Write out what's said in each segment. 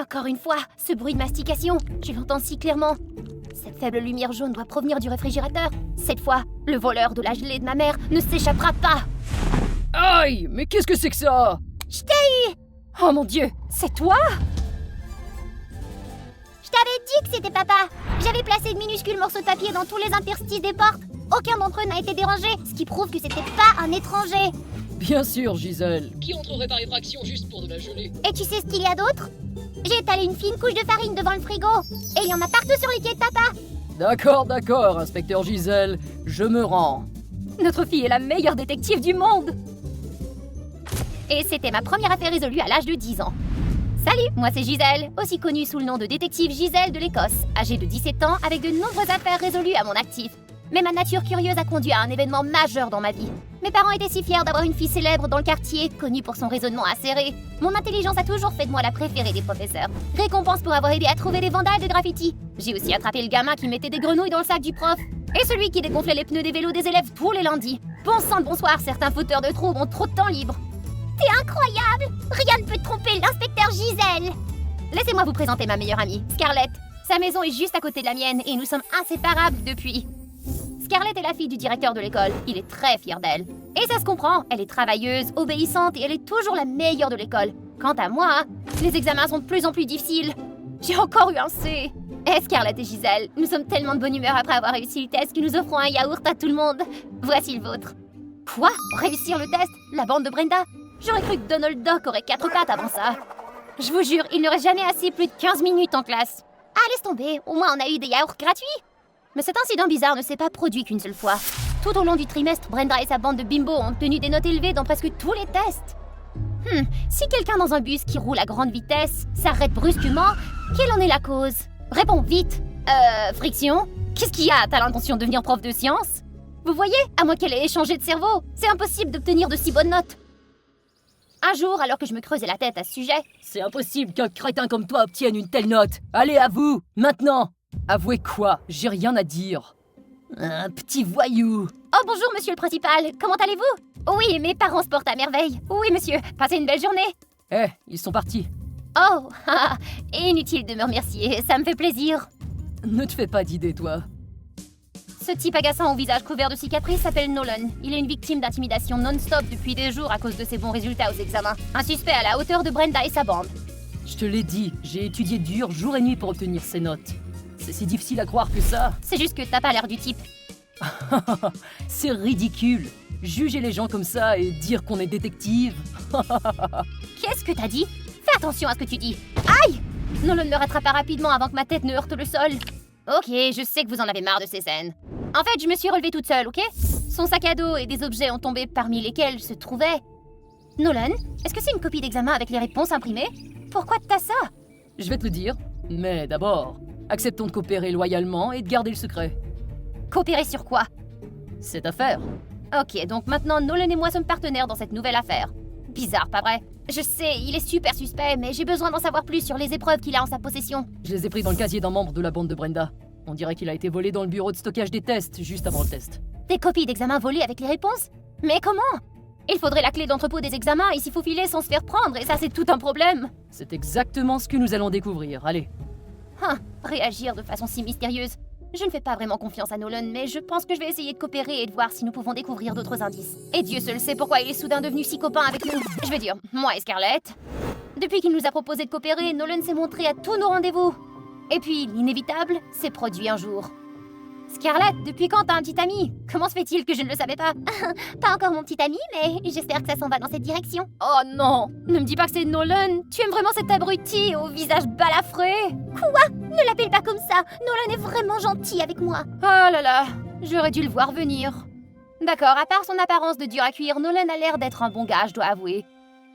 Encore une fois, ce bruit de mastication, je l'entends si clairement. Cette faible lumière jaune doit provenir du réfrigérateur. Cette fois, le voleur de la gelée de ma mère ne s'échappera pas. Aïe, mais qu'est-ce que c'est que ça? Je t'ai eu! Oh mon Dieu, c'est toi? Je t'avais dit que c'était papa. J'avais placé de minuscules morceaux de papier dans tous les interstices des portes. Aucun d'entre eux n'a été dérangé, ce qui prouve que c'était pas un étranger. Bien sûr, Gisèle. Qui entrerait par effraction juste pour de la gelée? Et tu sais ce qu'il y a d'autre? J'ai étalé une fine couche de farine devant le frigo. Et il y en a partout sur les pieds de papa. D'accord, inspecteur Gisèle, je me rends. Notre fille est la meilleure détective du monde. Et c'était ma première affaire résolue à l'âge de 10 ans. Salut, moi c'est Gisèle, aussi connue sous le nom de détective Gisèle de l'Écosse, âgée de 17 ans avec de nombreuses affaires résolues à mon actif. Mais ma nature curieuse a conduit à un événement majeur dans ma vie. Mes parents étaient si fiers d'avoir une fille célèbre dans le quartier, connue pour son raisonnement acéré. Mon intelligence a toujours fait de moi la préférée des professeurs. Récompense pour avoir aidé à trouver des vandales de graffiti. J'ai aussi attrapé le gamin qui mettait des grenouilles dans le sac du prof. Et celui qui dégonflait les pneus des vélos des élèves tous les lundis. Bon sang de bonsoir, certains fauteurs de troubles ont trop de temps libre. T'es incroyable! Rien ne peut tromper l'inspecteur Gisèle! Laissez-moi vous présenter ma meilleure amie, Scarlett. Sa maison est juste à côté de la mienne et nous sommes inséparables depuis. Scarlett est la fille du directeur de l'école. Il est très fier d'elle. Et ça se comprend, elle est travailleuse, obéissante et elle est toujours la meilleure de l'école. Quant à moi, les examens sont de plus en plus difficiles. J'ai encore eu un C. Eh Scarlett et Gisèle, nous sommes tellement de bonne humeur après avoir réussi le test que nous offrons un yaourt à tout le monde. Voici le vôtre. Quoi? Réussir le test? La bande de Brenda? J'aurais cru que Donald Duck aurait 4 pattes avant ça. Je vous jure, il n'aurait jamais assez plus de 15 minutes en classe. Ah, laisse tomber, au moins on a eu des yaourts gratuits. Mais cet incident bizarre ne s'est pas produit qu'une seule fois. Tout au long du trimestre, Brenda et sa bande de bimbos ont obtenu des notes élevées dans presque tous les tests. Si quelqu'un dans un bus qui roule à grande vitesse s'arrête brusquement, quelle en est la cause? Réponds vite. Friction? Qu'est-ce qu'il y a? T'as l'intention de devenir prof de sciences? Vous voyez, à moins qu'elle ait échangé de cerveau, c'est impossible d'obtenir de si bonnes notes. Un jour, alors que je me creusais la tête à ce sujet... C'est impossible qu'un crétin comme toi obtienne une telle note. Allez, avoue, maintenant. Avouez quoi? J'ai rien à dire. Un petit voyou. Oh bonjour monsieur le principal, comment allez-vous? Oui, mes parents se portent à merveille. Oui monsieur, passez une belle journée. Eh, ils sont partis. Oh, inutile de me remercier, ça me fait plaisir. Ne te fais pas d'idée, toi. Ce type agaçant au visage couvert de cicatrices s'appelle Nolan. Il est une victime d'intimidation non-stop depuis des jours à cause de ses bons résultats aux examens. Un suspect à la hauteur de Brenda et sa bande. Je te l'ai dit, j'ai étudié dur jour et nuit pour obtenir ces notes. C'est si difficile à croire que ça. C'est juste que t'as pas l'air du type. C'est ridicule. Juger les gens comme ça et dire qu'on est détective. Qu'est-ce que t'as dit? Fais attention à ce que tu dis. Aïe! Nolan me rattrapa rapidement avant que ma tête ne heurte le sol. Ok, je sais que vous en avez marre de ces scènes. En fait, je me suis relevée toute seule, ok? Son sac à dos et des objets ont tombé parmi lesquels se trouvait... Nolan, est-ce que c'est une copie d'examen avec les réponses imprimées? Pourquoi t'as ça? Je vais te le dire, mais d'abord, acceptons de coopérer loyalement et de garder le secret. Coopérer sur quoi? Cette affaire. Ok, donc maintenant Nolan et moi sommes partenaires dans cette nouvelle affaire. Bizarre, pas vrai? Je sais, il est super suspect, mais j'ai besoin d'en savoir plus sur les épreuves qu'il a en sa possession. Je les ai pris dans le casier d'un membre de la bande de Brenda. On dirait qu'il a été volé dans le bureau de stockage des tests, juste avant le test. Des copies d'examen volées avec les réponses? Mais comment? Il faudrait la clé d'entrepôt des examens et s'y faufiler sans se faire prendre, et ça c'est tout un problème. C'est exactement ce que nous allons découvrir, allez. Réagir de façon si mystérieuse. Je ne fais pas vraiment confiance à Nolan, mais je pense que je vais essayer de coopérer et de voir si nous pouvons découvrir d'autres indices. Et Dieu seul sait pourquoi il est soudain devenu si copain avec nous. Je veux dire, moi et Scarlett. Depuis qu'il nous a proposé de coopérer, Nolan s'est montré à tous nos rendez-vous. Et puis, l'inévitable s'est produit un jour. Scarlett, depuis quand t'as un petit ami? Comment se fait-il que je ne le savais pas? Pas encore mon petit ami, mais j'espère que ça s'en va dans cette direction. Oh non! Ne me dis pas que c'est Nolan! Tu aimes vraiment cet abruti au visage balafré? Quoi? Ne l'appelle pas comme ça! Nolan est vraiment gentil avec moi! Oh là là! J'aurais dû le voir venir. D'accord, à part son apparence de dur à cuire, Nolan a l'air d'être un bon gars, je dois avouer.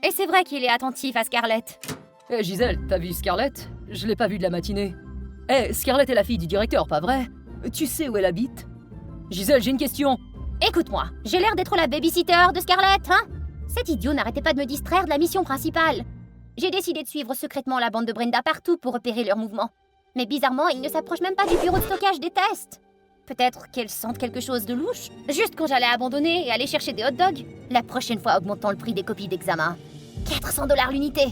Et c'est vrai qu'il est attentif à Scarlett. Eh Gisèle, t'as vu Scarlett? Je l'ai pas vue de la matinée. Eh, Scarlett est la fille du directeur, pas vrai? Tu sais où elle habite? Gisèle, j'ai une question. Écoute-moi, j'ai l'air d'être la babysitter de Scarlett, hein? Cet idiot n'arrêtait pas de me distraire de la mission principale. J'ai décidé de suivre secrètement la bande de Brenda partout pour repérer leurs mouvements. Mais bizarrement, ils ne s'approchent même pas du bureau de stockage des tests. Peut-être qu'elles sentent quelque chose de louche. Juste quand j'allais abandonner et aller chercher des hot dogs. La prochaine fois, augmentons le prix des copies d'examen. $400 l'unité.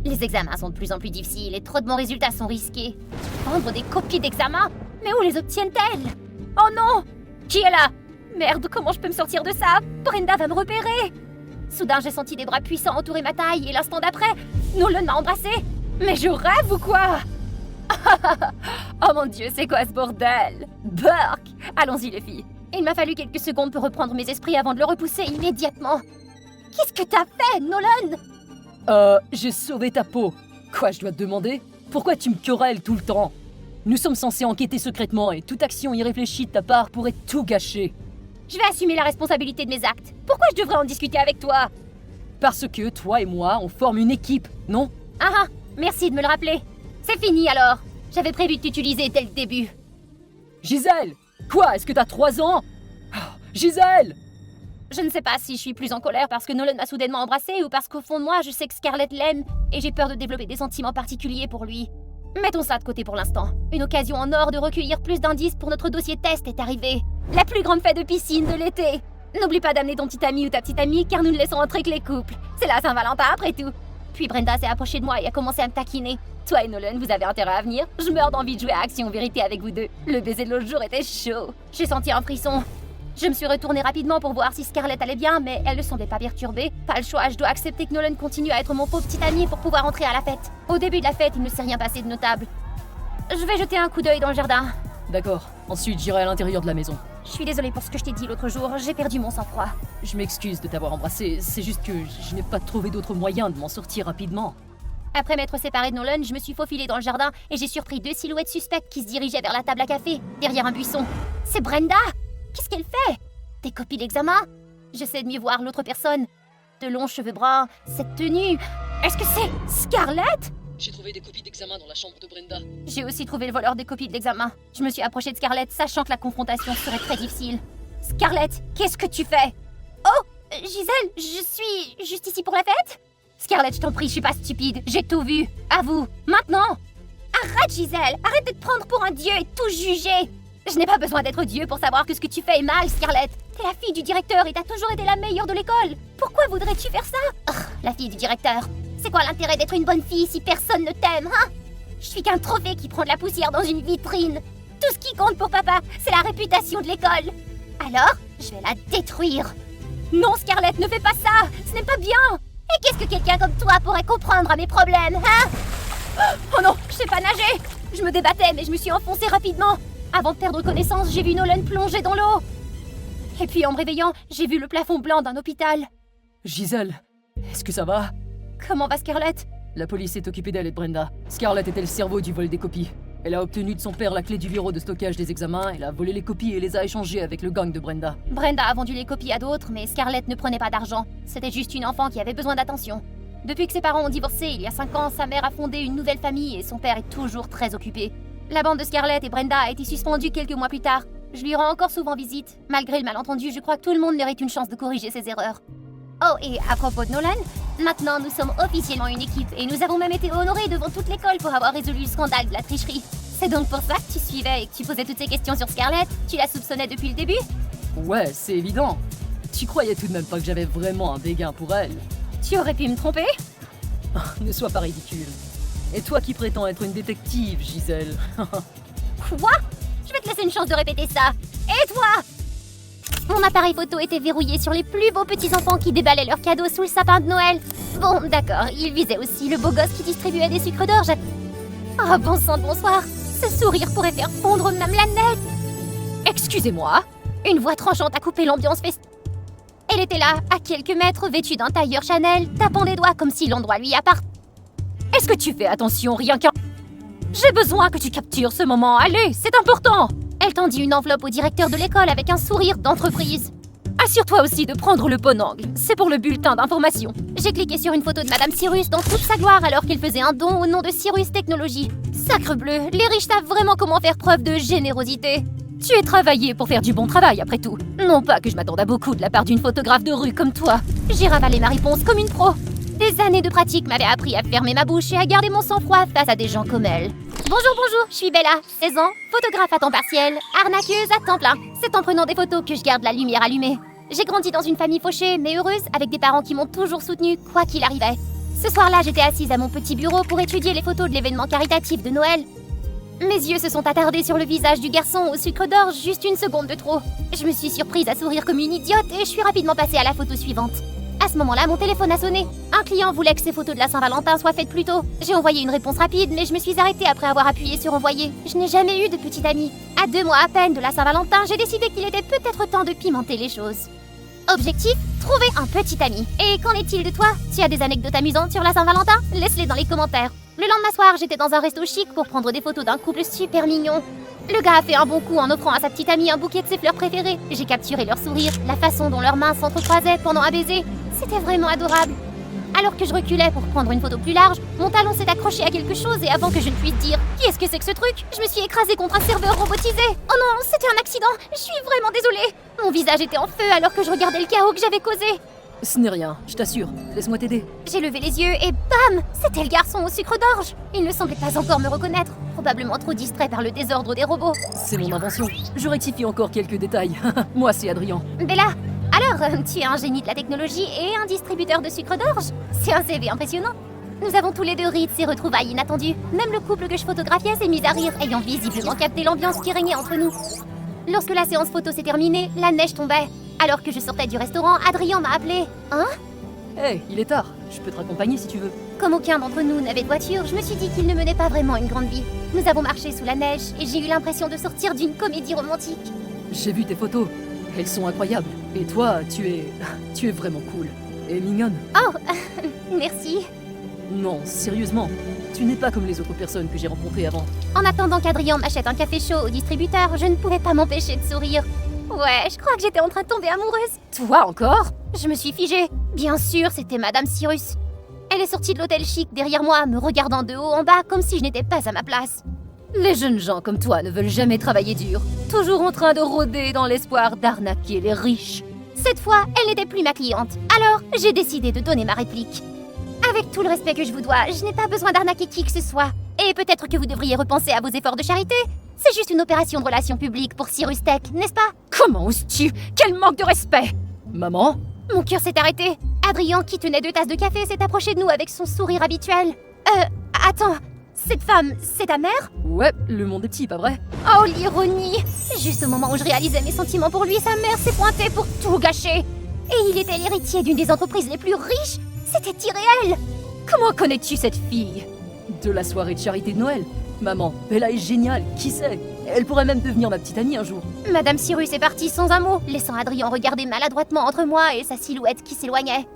Les examens sont de plus en plus difficiles et trop de bons résultats sont risqués. Vendre des copies d'examens? Mais où les obtiennent-elles? Oh non! Qui est là? Merde, comment je peux me sortir de ça? Brenda va me repérer! Soudain, j'ai senti des bras puissants entourer ma taille et l'instant d'après, Nolan m'a embrassée. Mais je rêve ou quoi? Oh mon Dieu, c'est quoi ce bordel? Burk! Allons-y les filles. Il m'a fallu quelques secondes pour reprendre mes esprits avant de le repousser immédiatement. Qu'est-ce que t'as fait, Nolan? J'ai sauvé ta peau. Quoi, je dois te demander? Pourquoi tu me querelles tout le temps? Nous sommes censés enquêter secrètement et toute action irréfléchie de ta part pourrait tout gâcher. Je vais assumer la responsabilité de mes actes. Pourquoi je devrais en discuter avec toi? Parce que toi et moi, on forme une équipe, non? Ah, merci de me le rappeler. C'est fini alors. J'avais prévu de t'utiliser dès le début. Gisèle! Quoi? Est-ce que t'as 3 ans? Oh, Gisèle! Je ne sais pas si je suis plus en colère parce que Nolan m'a soudainement embrassée ou parce qu'au fond de moi, je sais que Scarlett l'aime et j'ai peur de développer des sentiments particuliers pour lui. Mettons ça de côté pour l'instant. Une occasion en or de recueillir plus d'indices pour notre dossier test est arrivée. La plus grande fête de piscine de l'été. N'oublie pas d'amener ton petit ami ou ta petite amie car nous ne laissons entrer que les couples. C'est la Saint-Valentin après tout. Puis Brenda s'est approchée de moi et a commencé à me taquiner. Toi et Nolan, vous avez intérêt à venir. Je meurs d'envie de jouer à Action Vérité avec vous deux. Le baiser de l'autre jour était chaud. J'ai senti un frisson. Je me suis retournée rapidement pour voir si Scarlett allait bien, mais elle ne semblait pas perturbée. Pas le choix, je dois accepter que Nolan continue à être mon pauvre petit ami pour pouvoir entrer à la fête. Au début de la fête, il ne s'est rien passé de notable. Je vais jeter un coup d'œil dans le jardin. D'accord. Ensuite, j'irai à l'intérieur de la maison. Je suis désolée pour ce que je t'ai dit l'autre jour, j'ai perdu mon sang-froid. Je m'excuse de t'avoir embrassé, c'est juste que je n'ai pas trouvé d'autre moyen de m'en sortir rapidement. Après m'être séparée de Nolan, je me suis faufilée dans le jardin et j'ai surpris 2 silhouettes suspectes qui se dirigeaient vers la table à café, derrière un buisson. C'est Brenda! Qu'est-ce qu'elle fait? Des copies d'examen? J'essaie de mieux voir l'autre personne. De longs cheveux bruns, cette tenue... Est-ce que c'est Scarlett? J'ai trouvé des copies d'examen dans la chambre de Brenda. J'ai aussi trouvé le voleur des copies d'examen. Je me suis approchée de Scarlett, sachant que la confrontation serait très difficile. Scarlett, qu'est-ce que tu fais? Oh, Gisèle, je suis juste ici pour la fête? Scarlett, je t'en prie, je suis pas stupide. J'ai tout vu. À vous, maintenant. Arrête, Gisèle. Arrête de te prendre pour un dieu et tout juger. Je n'ai pas besoin d'être dieu pour savoir que ce que tu fais est mal, Scarlett. T'es la fille du directeur et t'as toujours été la meilleure de l'école. Pourquoi voudrais-tu faire ça? La fille du directeur. C'est quoi l'intérêt d'être une bonne fille si personne ne t'aime, hein? Je suis qu'un trophée qui prend de la poussière dans une vitrine. Tout ce qui compte pour papa, c'est la réputation de l'école. Alors, je vais la détruire. Non, Scarlett, ne fais pas ça. Ce n'est pas bien. Et qu'est-ce que quelqu'un comme toi pourrait comprendre à mes problèmes, hein? Oh non, je sais pas nager. Je me débattais, mais je me suis enfoncée rapidement. Avant de perdre connaissance, j'ai vu Nolan plonger dans l'eau. Et puis en me réveillant, j'ai vu le plafond blanc d'un hôpital. Gisèle, est-ce que ça va? Comment va Scarlett? La police s'est occupée d'elle et de Brenda. Scarlett était le cerveau du vol des copies. Elle a obtenu de son père la clé du bureau de stockage des examens, elle a volé les copies et les a échangées avec le gang de Brenda. Brenda a vendu les copies à d'autres, mais Scarlett ne prenait pas d'argent. C'était juste une enfant qui avait besoin d'attention. Depuis que ses parents ont divorcé il y a 5 ans, sa mère a fondé une nouvelle famille et son père est toujours très occupé. La bande de Scarlett et Brenda a été suspendue quelques mois plus tard. Je lui rends encore souvent visite. Malgré le malentendu, je crois que tout le monde mérite une chance de corriger ses erreurs. Oh, et à propos de Nolan, maintenant nous sommes officiellement une équipe et nous avons même été honorés devant toute l'école pour avoir résolu le scandale de la tricherie. C'est donc pour ça que tu suivais et que tu posais toutes ces questions sur Scarlett? Tu la soupçonnais depuis le début? Ouais, c'est évident. Tu croyais tout de même pas que j'avais vraiment un dégain pour elle? Tu aurais pu me tromper? Ne sois pas ridicule. Et toi qui prétends être une détective, Gisèle? Quoi? Je vais te laisser une chance de répéter ça. Et toi? Mon appareil photo était verrouillé sur les plus beaux petits-enfants qui déballaient leurs cadeaux sous le sapin de Noël. Bon, d'accord, il visait aussi le beau gosse qui distribuait des sucres d'orge. Oh, bon sang de bonsoir. Ce sourire pourrait faire fondre même la neige. Excusez-moi. Une voix tranchante a coupé l'ambiance festive. Elle était là, à quelques mètres, vêtue d'un tailleur Chanel, tapant des doigts comme si l'endroit lui appartenait. Est-ce que tu fais attention, rien qu'un... J'ai besoin que tu captures ce moment, allez, c'est important. Elle tendit une enveloppe au directeur de l'école avec un sourire d'entreprise. Assure-toi aussi de prendre le bon angle, c'est pour le bulletin d'information. J'ai cliqué sur une photo de Madame Cyrus dans toute sa gloire alors qu'elle faisait un don au nom de Cyrus Technologies. Sacrebleu, les riches savent vraiment comment faire preuve de générosité. Tu es travaillé pour faire du bon travail après tout. Non pas que je m'attende à beaucoup de la part d'une photographe de rue comme toi. J'ai ravalé ma réponse comme une pro. Des années de pratique m'avaient appris à fermer ma bouche et à garder mon sang-froid face à des gens comme elle. Bonjour, je suis Bella, 16 ans, photographe à temps partiel, arnaqueuse à temps plein. C'est en prenant des photos que je garde la lumière allumée. J'ai grandi dans une famille fauchée mais heureuse avec des parents qui m'ont toujours soutenue quoi qu'il arrivait. Ce soir-là, j'étais assise à mon petit bureau pour étudier les photos de l'événement caritatif de Noël. Mes yeux se sont attardés sur le visage du garçon au sucre d'orge juste une seconde de trop. Je me suis surprise à sourire comme une idiote et je suis rapidement passée à la photo suivante. À ce moment-là, mon téléphone a sonné. Un client voulait que ses photos de la Saint-Valentin soient faites plus tôt. J'ai envoyé une réponse rapide, mais je me suis arrêtée après avoir appuyé sur envoyer. Je n'ai jamais eu de petit ami. À 2 mois à peine de la Saint-Valentin, j'ai décidé qu'il était peut-être temps de pimenter les choses. Objectif, trouver un petit ami. Et qu'en est-il de toi? Tu as des anecdotes amusantes sur la Saint-Valentin? Laisse-les dans les commentaires. Le lendemain soir, j'étais dans un resto chic pour prendre des photos d'un couple super mignon. Le gars a fait un bon coup en offrant à sa petite amie un bouquet de ses fleurs préférées. J'ai capturé leur sourire, la façon dont leurs mains s'entrecroisaient pendant un baiser. C'était vraiment adorable. Alors que je reculais pour prendre une photo plus large, mon talon s'est accroché à quelque chose et avant que je ne puisse dire « Qu'est-ce que c'est que ce truc ?», je me suis écrasée contre un serveur robotisé. Oh non, c'était un accident, je suis vraiment désolée. Mon visage était en feu alors que je regardais le chaos que j'avais causé. Ce n'est rien, je t'assure. Laisse-moi t'aider. J'ai levé les yeux et bam, c'était le garçon au sucre d'orge. Il ne semblait pas encore me reconnaître, probablement trop distrait par le désordre des robots. C'est mon invention. Je rectifie encore quelques détails. Moi, c'est Adrien. Bella, alors, tu es un génie de la technologie et un distributeur de sucre d'orge. C'est un CV impressionnant. Nous avons tous les deux ri de ces retrouvailles inattendues. Même le couple que je photographiais s'est mis à rire, ayant visiblement capté l'ambiance qui régnait entre nous. Lorsque la séance photo s'est terminée, la neige tombait. Alors que je sortais du restaurant, Adrien m'a appelé. Hein? Hey, il est tard. Je peux te raccompagner si tu veux. Comme aucun d'entre nous n'avait de voiture, je me suis dit qu'il ne menait pas vraiment une grande vie. Nous avons marché sous la neige et j'ai eu l'impression de sortir d'une comédie romantique. J'ai vu tes photos. Elles sont incroyables. Et toi, tu es vraiment cool. Et mignonne. Oh, merci. Non, sérieusement. Tu n'es pas comme les autres personnes que j'ai rencontrées avant. En attendant qu'Adrien m'achète un café chaud au distributeur, je ne pouvais pas m'empêcher de sourire. Ouais, je crois que j'étais en train de tomber amoureuse. Toi encore? Je me suis figée. Bien sûr, c'était Madame Cyrus. Elle est sortie de l'hôtel chic derrière moi, me regardant de haut en bas comme si je n'étais pas à ma place. Les jeunes gens comme toi ne veulent jamais travailler dur. Toujours en train de rôder dans l'espoir d'arnaquer les riches. Cette fois, elle n'était plus ma cliente. Alors, j'ai décidé de donner ma réplique. Avec tout le respect que je vous dois, je n'ai pas besoin d'arnaquer qui que ce soit. Et peut-être que vous devriez repenser à vos efforts de charité. C'est juste une opération de relations publiques pour Cyrus Tech, n'est-ce pas? Comment oses-tu? Quel manque de respect! Maman? Mon cœur s'est arrêté. Adrien, qui tenait 2 tasses de café, s'est approché de nous avec son sourire habituel. Attends, cette femme, c'est ta mère? Ouais, le monde est petit, pas vrai? Oh, l'ironie! Juste au moment où je réalisais mes sentiments pour lui, sa mère s'est pointée pour tout gâcher. Et il était l'héritier d'une des entreprises les plus riches. C'était irréel. Comment connais-tu cette fille? De la soirée de charité de Noël. Maman, Bella est géniale, qui sait? Elle pourrait même devenir ma petite amie un jour. Madame Cyrus est partie sans un mot, laissant Adrien regarder maladroitement entre moi et sa silhouette qui s'éloignait.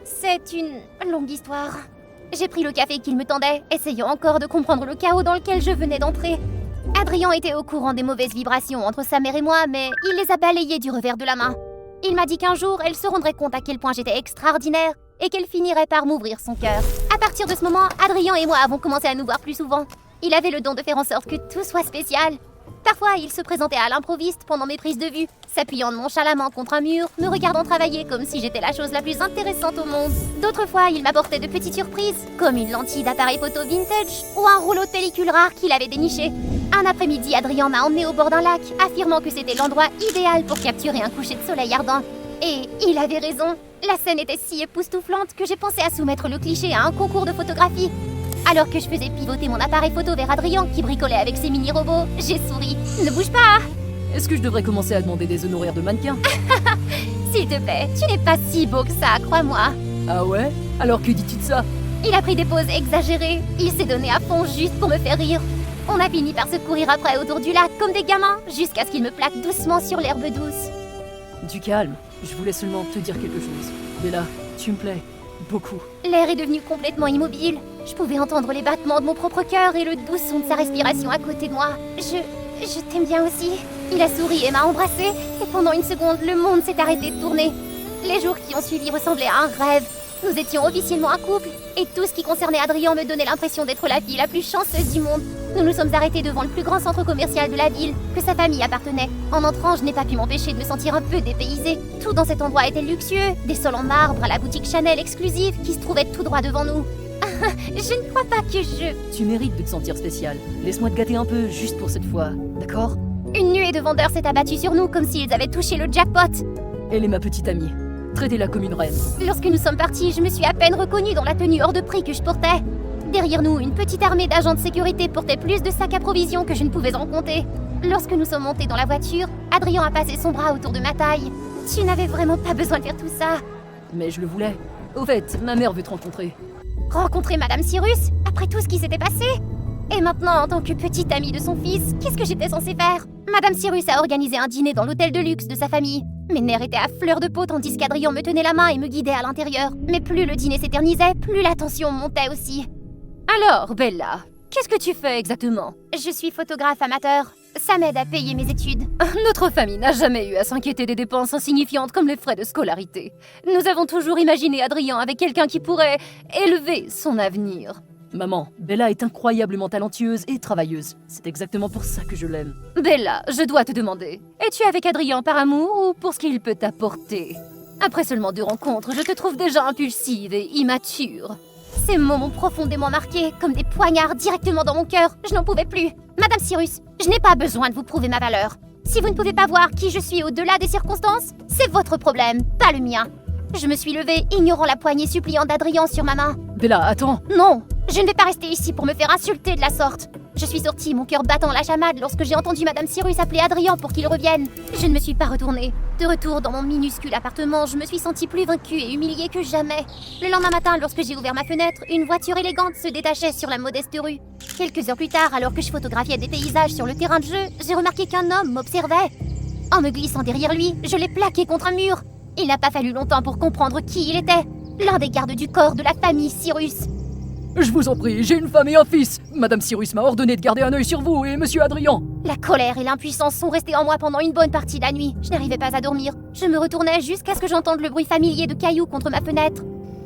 C'est une longue histoire. J'ai pris le café qu'il me tendait, essayant encore de comprendre le chaos dans lequel je venais d'entrer. Adrien était au courant des mauvaises vibrations entre sa mère et moi, mais il les a balayées du revers de la main. Il m'a dit qu'un jour, elle se rendrait compte à quel point j'étais extraordinaire et qu'elle finirait par m'ouvrir son cœur. À partir de ce moment, Adrien et moi avons commencé à nous voir plus souvent. Il avait le don de faire en sorte que tout soit spécial. Parfois, il se présentait à l'improviste pendant mes prises de vue, s'appuyant nonchalamment contre un mur, me regardant travailler comme si j'étais la chose la plus intéressante au monde. D'autres fois, il m'apportait de petites surprises, comme une lentille d'appareil photo vintage ou un rouleau de pellicule rare qu'il avait déniché. Un après-midi, Adrien m'a emmené au bord d'un lac, affirmant que c'était l'endroit idéal pour capturer un coucher de soleil ardent. Et il avait raison. La scène était si époustouflante que j'ai pensé à soumettre le cliché à un concours de photographie. Alors que je faisais pivoter mon appareil photo vers Adrien qui bricolait avec ses mini-robots, j'ai souri. Ne bouge pas! Est-ce que je devrais commencer à demander des honoraires de mannequin? S'il te plaît, tu n'es pas si beau que ça, crois-moi. Ah ouais? Alors que dis-tu de ça? Il a pris des poses exagérées. Il s'est donné à fond juste pour me faire rire. On a fini par se courir après autour du lac comme des gamins, jusqu'à ce qu'il me plaque doucement sur l'herbe douce. Du calme, je voulais seulement te dire quelque chose. Bella, tu me plais. Beaucoup. L'air est devenu complètement immobile. Je pouvais entendre les battements de mon propre cœur et le doux son de sa respiration à côté de moi. Je t'aime bien aussi. Il a souri et m'a embrassée, et pendant une seconde, le monde s'est arrêté de tourner. Les jours qui ont suivi ressemblaient à un rêve. Nous étions officiellement un couple, et tout ce qui concernait Adrien me donnait l'impression d'être la fille la plus chanceuse du monde. Nous nous sommes arrêtés devant le plus grand centre commercial de la ville, que sa famille appartenait. En entrant, je n'ai pas pu m'empêcher de me sentir un peu dépaysée. Tout dans cet endroit était luxueux, des sols en marbre à la boutique Chanel exclusive qui se trouvait tout droit devant nous. Je ne crois pas que je... Tu mérites de te sentir spécial. Laisse-moi te gâter un peu, juste pour cette fois, d'accord? Une nuée de vendeurs s'est abattue sur nous comme s'ils avaient touché le jackpot. Elle est ma petite amie. Traitez-la comme une reine. Lorsque nous sommes partis, je me suis à peine reconnue dans la tenue hors de prix que je portais. Derrière nous, une petite armée d'agents de sécurité portait plus de sacs à provisions que je ne pouvais en compter. Lorsque nous sommes montés dans la voiture, Adrien a passé son bras autour de ma taille. Tu n'avais vraiment pas besoin de faire tout ça. Mais je le voulais. Au fait, ma mère veut te rencontrer. Rencontrer Madame Cyrus, après tout ce qui s'était passé? Et maintenant, en tant que petite amie de son fils, qu'est-ce que j'étais censée faire? Madame Cyrus a organisé un dîner dans l'hôtel de luxe de sa famille. Mes nerfs étaient à fleur de peau tandis qu'Adrien me tenait la main et me guidait à l'intérieur. Mais plus le dîner s'éternisait, plus la tension montait aussi. Alors, Bella, qu'est-ce que tu fais exactement? Je suis photographe amateur. Ça m'aide à payer mes études. Notre famille n'a jamais eu à s'inquiéter des dépenses insignifiantes comme les frais de scolarité. Nous avons toujours imaginé Adrien avec quelqu'un qui pourrait élever son avenir. Maman, Bella est incroyablement talentueuse et travailleuse. C'est exactement pour ça que je l'aime. Bella, je dois te demander, es-tu avec Adrien par amour ou pour ce qu'il peut t'apporter? Après seulement 2 rencontres, je te trouve déjà impulsive et immature. Ces mots m'ont profondément marqué, comme des poignards directement dans mon cœur. Je n'en pouvais plus. Madame Cyrus, je n'ai pas besoin de vous prouver ma valeur. Si vous ne pouvez pas voir qui je suis au-delà des circonstances, c'est votre problème, pas le mien. Je me suis levée, ignorant la poignée suppliante d'Adrien sur ma main. Bella, attends. Non, je ne vais pas rester ici pour me faire insulter de la sorte. Je suis sortie, mon cœur battant la chamade lorsque j'ai entendu Madame Cyrus appeler Adrien pour qu'il revienne. Je ne me suis pas retournée. De retour dans mon minuscule appartement, je me suis sentie plus vaincue et humiliée que jamais. Le lendemain matin, lorsque j'ai ouvert ma fenêtre, une voiture élégante se détachait sur la modeste rue. Quelques heures plus tard, alors que je photographiais des paysages sur le terrain de jeu, j'ai remarqué qu'un homme m'observait. En me glissant derrière lui, je l'ai plaqué contre un mur. Il n'a pas fallu longtemps pour comprendre qui il était. L'un des gardes du corps de la famille Cyrus. Je vous en prie, j'ai une femme et un fils. Madame Cyrus m'a ordonné de garder un œil sur vous et Monsieur Adrien. La colère et l'impuissance sont restés en moi pendant une bonne partie de la nuit. Je n'arrivais pas à dormir. Je me retournais jusqu'à ce que j'entende le bruit familier de cailloux contre ma fenêtre.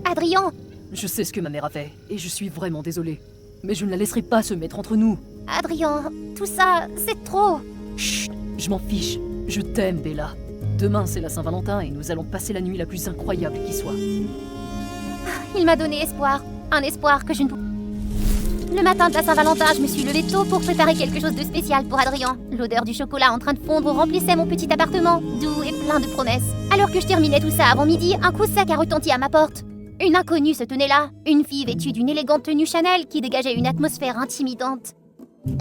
Adrien! Je sais ce que ma mère a fait et je suis vraiment désolée. Mais je ne la laisserai pas se mettre entre nous. Adrien, tout ça, c'est trop. Chut, je m'en fiche. Je t'aime, Bella. Demain, c'est la Saint-Valentin et nous allons passer la nuit la plus incroyable qui soit. Il m'a donné espoir. Un espoir que je ne pouvais. Le matin de la Saint-Valentin, je me suis levée tôt pour préparer quelque chose de spécial pour Adrien. L'odeur du chocolat en train de fondre remplissait mon petit appartement, doux et plein de promesses. Alors que je terminais tout ça avant midi, un coup sec a retenti à ma porte. Une inconnue se tenait là, une fille vêtue d'une élégante tenue Chanel qui dégageait une atmosphère intimidante.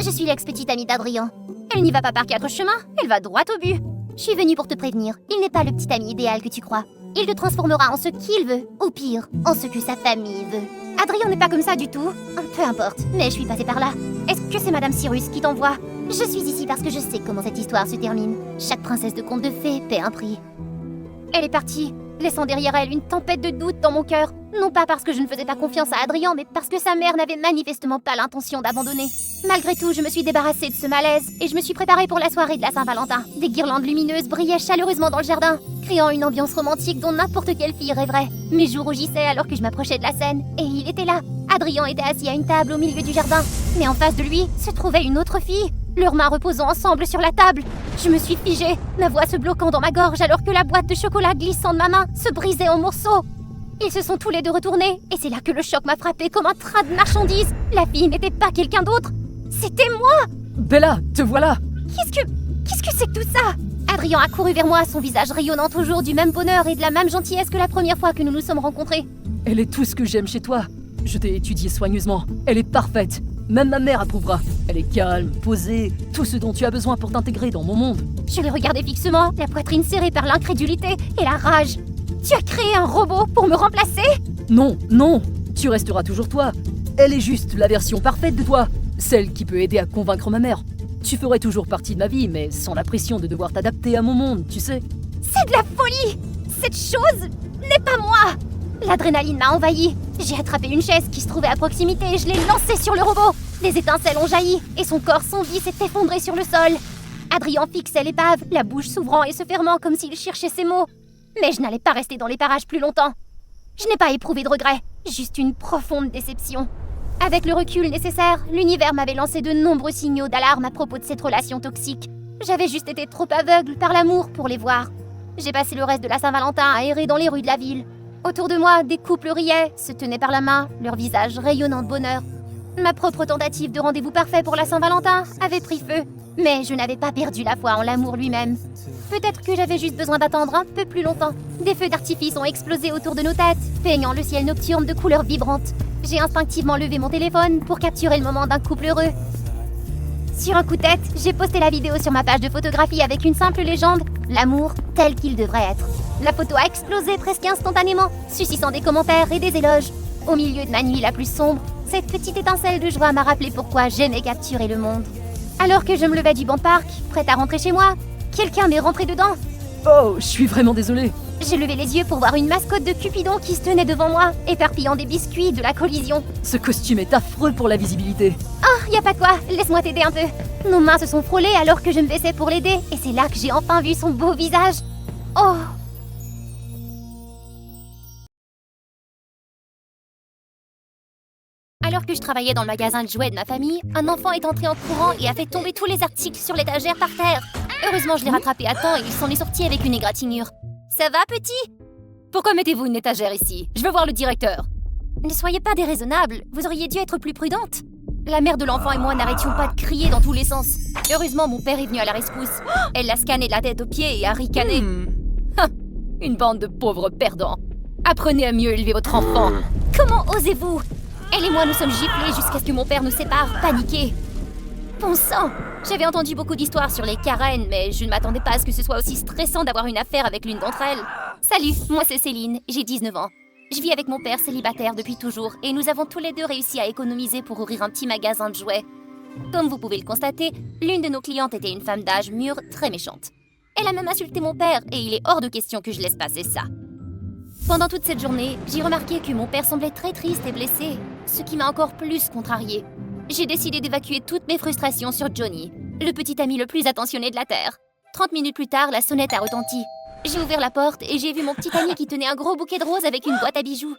Je suis l'ex-petite amie d'Adrien. Elle n'y va pas par 4 chemins, elle va droit au but. Je suis venue pour te prévenir, il n'est pas le petit ami idéal que tu crois. Il te transformera en ce qu'il veut, ou pire, en ce que sa famille veut. Adrien n'est pas comme ça du tout. Peu importe, mais je suis passée par là. Est-ce que c'est Madame Cyrus qui t'envoie? Je suis ici parce que je sais comment cette histoire se termine. Chaque princesse de conte de fées paie un prix. Elle est partie, laissant derrière elle une tempête de doute dans mon cœur. Non pas parce que je ne faisais pas confiance à Adrien, mais parce que sa mère n'avait manifestement pas l'intention d'abandonner. Malgré tout, je me suis débarrassée de ce malaise et je me suis préparée pour la soirée de la Saint-Valentin. Des guirlandes lumineuses brillaient chaleureusement dans le jardin, créant une ambiance romantique dont n'importe quelle fille rêverait. Mes joues rougissaient alors que je m'approchais de la scène, et il était là. Adrien était assis à une table au milieu du jardin, mais en face de lui se trouvait une autre fille, leurs mains reposant ensemble sur la table. Je me suis figée, ma voix se bloquant dans ma gorge alors que la boîte de chocolat glissant de ma main se brisait en morceaux. Ils se sont tous les deux retournés, et c'est là que le choc m'a frappé comme un train de marchandises. La fille n'était pas quelqu'un d'autre, c'était moi! Bella, te voilà! Qu'est-ce que c'est que tout ça? Adrien a couru vers moi, son visage rayonnant toujours du même bonheur et de la même gentillesse que la première fois que nous nous sommes rencontrés. Elle est tout ce que j'aime chez toi. Je t'ai étudiée soigneusement. Elle est parfaite. Même ma mère approuvera. Elle est calme, posée, tout ce dont tu as besoin pour t'intégrer dans mon monde. Je le regardais fixement, la poitrine serrée par l'incrédulité et la rage. Tu as créé un robot pour me remplacer? Non, non, tu resteras toujours toi. Elle est juste la version parfaite de toi. Celle qui peut aider à convaincre ma mère. Tu ferais toujours partie de ma vie, mais sans la pression de devoir t'adapter à mon monde, tu sais. C'est de la folie! Cette chose n'est pas moi! L'adrénaline m'a envahi. J'ai attrapé une chaise qui se trouvait à proximité et je l'ai lancée sur le robot. Des étincelles ont jailli et son corps sans vie s'est effondré sur le sol. Adrien fixait l'épave, la bouche s'ouvrant et se fermant comme s'il cherchait ses mots. Mais je n'allais pas rester dans les parages plus longtemps. Je n'ai pas éprouvé de regret, juste une profonde déception. Avec le recul nécessaire, l'univers m'avait lancé de nombreux signaux d'alarme à propos de cette relation toxique. J'avais juste été trop aveugle par l'amour pour les voir. J'ai passé le reste de la Saint-Valentin à errer dans les rues de la ville. Autour de moi, des couples riaient, se tenaient par la main, leur visage rayonnant de bonheur. Ma propre tentative de rendez-vous parfait pour la Saint-Valentin avait pris feu. Mais je n'avais pas perdu la foi en l'amour lui-même. Peut-être que j'avais juste besoin d'attendre un peu plus longtemps. Des feux d'artifice ont explosé autour de nos têtes, peignant le ciel nocturne de couleurs vibrantes. J'ai instinctivement levé mon téléphone pour capturer le moment d'un couple heureux. Sur un coup de tête, j'ai posté la vidéo sur ma page de photographie avec une simple légende, l'amour tel qu'il devrait être. La photo a explosé presque instantanément, suscitant des commentaires et des éloges. Au milieu de ma nuit la plus sombre, cette petite étincelle de joie m'a rappelé pourquoi j'aimais capturer le monde. Alors que je me levais du banc de parc, prête à rentrer chez moi, quelqu'un m'est rentré dedans. Oh, je suis vraiment désolée. J'ai levé les yeux pour voir une mascotte de Cupidon qui se tenait devant moi, éparpillant des biscuits de la collision. Ce costume est affreux pour la visibilité. Oh, y a pas de quoi, laisse-moi t'aider un peu. Nos mains se sont frôlées alors que je me baissais pour l'aider, et c'est là que j'ai enfin vu son beau visage. Oh! Alors que je travaillais dans le magasin de jouets de ma famille, un enfant est entré en courant et a fait tomber tous les articles sur l'étagère par terre. Heureusement, je l'ai rattrapé à temps et il s'en est sorti avec une égratignure. Ça va, petit? Pourquoi mettez-vous une étagère ici? Je veux voir le directeur. Ne soyez pas déraisonnable, vous auriez dû être plus prudente. La mère de l'enfant et moi n'arrêtions pas de crier dans tous les sens. Heureusement, mon père est venu à la rescousse. Elle l'a scanné de la tête aux pieds et a ricané. Une bande de pauvres perdants. Apprenez à mieux élever votre enfant. Comment osez-vous? Elle et moi nous sommes giflés jusqu'à ce que mon père nous sépare, paniqués. Bon sang! J'avais entendu beaucoup d'histoires sur les Karen, mais je ne m'attendais pas à ce que ce soit aussi stressant d'avoir une affaire avec l'une d'entre elles. Salut, moi c'est Céline, j'ai 19 ans. Je vis avec mon père célibataire depuis toujours et nous avons tous les deux réussi à économiser pour ouvrir un petit magasin de jouets. Comme vous pouvez le constater, l'une de nos clientes était une femme d'âge mûr, très méchante. Elle a même insulté mon père et il est hors de question que je laisse passer ça. Pendant toute cette journée, j'ai remarqué que mon père semblait très triste et blessé, ce qui m'a encore plus contrariée. J'ai décidé d'évacuer toutes mes frustrations sur Johnny, le petit ami le plus attentionné de la Terre. 30 minutes plus tard, la sonnette a retenti. J'ai ouvert la porte et j'ai vu mon petit ami qui tenait un gros bouquet de roses avec une boîte à bijoux.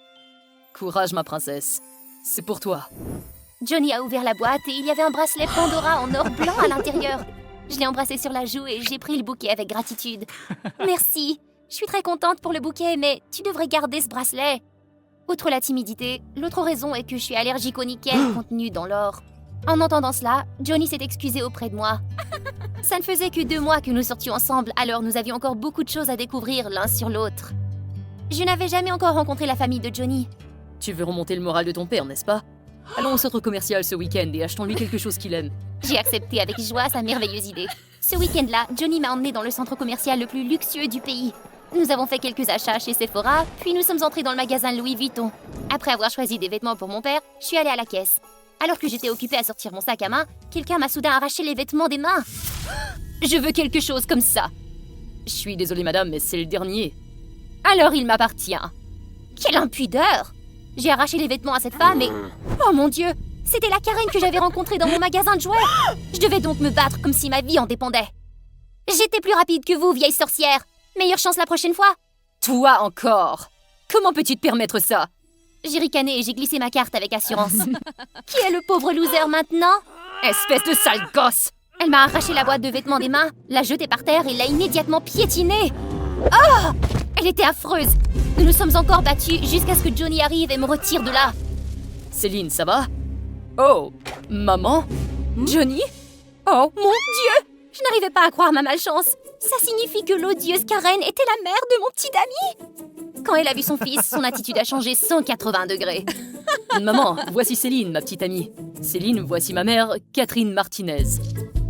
Courage, ma princesse. C'est pour toi. Johnny a ouvert la boîte et il y avait un bracelet Pandora en or blanc à l'intérieur. Je l'ai embrassé sur la joue et j'ai pris le bouquet avec gratitude. Merci. Je suis très contente pour le bouquet, mais tu devrais garder ce bracelet. Outre la timidité, l'autre raison est que je suis allergique au nickel contenu dans l'or. En entendant cela, Johnny s'est excusé auprès de moi. Ça ne faisait que 2 mois que nous sortions ensemble, alors nous avions encore beaucoup de choses à découvrir l'un sur l'autre. Je n'avais jamais encore rencontré la famille de Johnny. Tu veux remonter le moral de ton père, n'est-ce pas? Allons au centre commercial ce week-end et achetons-lui quelque chose qu'il aime. J'ai accepté avec joie sa merveilleuse idée. Ce week-end-là, Johnny m'a emmené dans le centre commercial le plus luxueux du pays. Nous avons fait quelques achats chez Sephora, puis nous sommes entrés dans le magasin Louis Vuitton. Après avoir choisi des vêtements pour mon père, je suis allée à la caisse. Alors que j'étais occupée à sortir mon sac à main, quelqu'un m'a soudain arraché les vêtements des mains. Je veux quelque chose comme ça. Je suis désolée, madame, mais c'est le dernier. Alors il m'appartient. Quelle impudeur! J'ai arraché les vêtements à cette femme et... Oh mon Dieu! C'était la Karen que j'avais rencontrée dans mon magasin de jouets! Je devais donc me battre comme si ma vie en dépendait. J'étais plus rapide que vous, vieille sorcière! Meilleure chance la prochaine fois! Toi encore! Comment peux-tu te permettre ça? J'ai ricané et j'ai glissé ma carte avec assurance. Qui est le pauvre loser maintenant? Espèce de sale gosse! Elle m'a arraché la boîte de vêtements des mains, l'a jetée par terre et l'a immédiatement piétinée. Oh! Elle était affreuse. Nous nous sommes encore battus jusqu'à ce que Johnny arrive et me retire de là. Céline, ça va? Oh! Maman? Johnny? Oh, mon Dieu! Je n'arrivais pas à croire ma malchance. Ça signifie que l'odieuse Karen était la mère de mon petit ami. Quand elle a vu son fils, son attitude a changé 180 degrés. Maman, voici Céline, ma petite amie. Céline, voici ma mère, Catherine Martinez.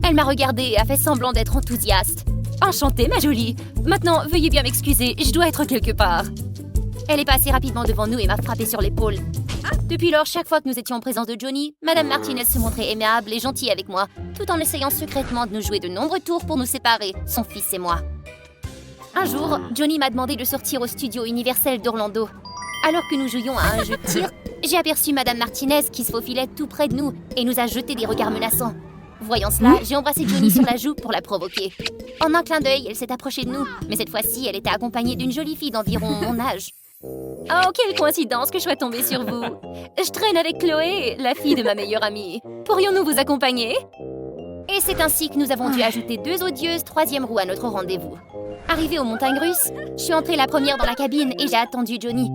Elle m'a regardée et a fait semblant d'être enthousiaste. Enchantée, ma jolie. Maintenant, veuillez bien m'excuser, je dois être quelque part. Elle est passée rapidement devant nous et m'a frappé sur l'épaule. Depuis lors, chaque fois que nous étions en présence de Johnny, Madame Martinez se montrait aimable et gentille avec moi, tout en essayant secrètement de nous jouer de nombreux tours pour nous séparer, son fils et moi. Un jour, Johnny m'a demandé de sortir au studio Universel d'Orlando. Alors que nous jouions à un jeu de tir, j'ai aperçu Madame Martinez qui se faufilait tout près de nous et nous a jeté des regards menaçants. Voyant cela, j'ai embrassé Johnny sur la joue pour la provoquer. En un clin d'œil, elle s'est approchée de nous, mais cette fois-ci, elle était accompagnée d'une jolie fille d'environ mon âge. Oh, quelle coïncidence que je sois tombée sur vous. Je traîne avec Chloé, la fille de ma meilleure amie. Pourrions-nous vous accompagner? Et c'est ainsi que nous avons dû ajouter 2 odieuses 3e roues à notre rendez-vous. Arrivée aux montagnes russes, je suis entrée la première dans la cabine et j'ai attendu Johnny.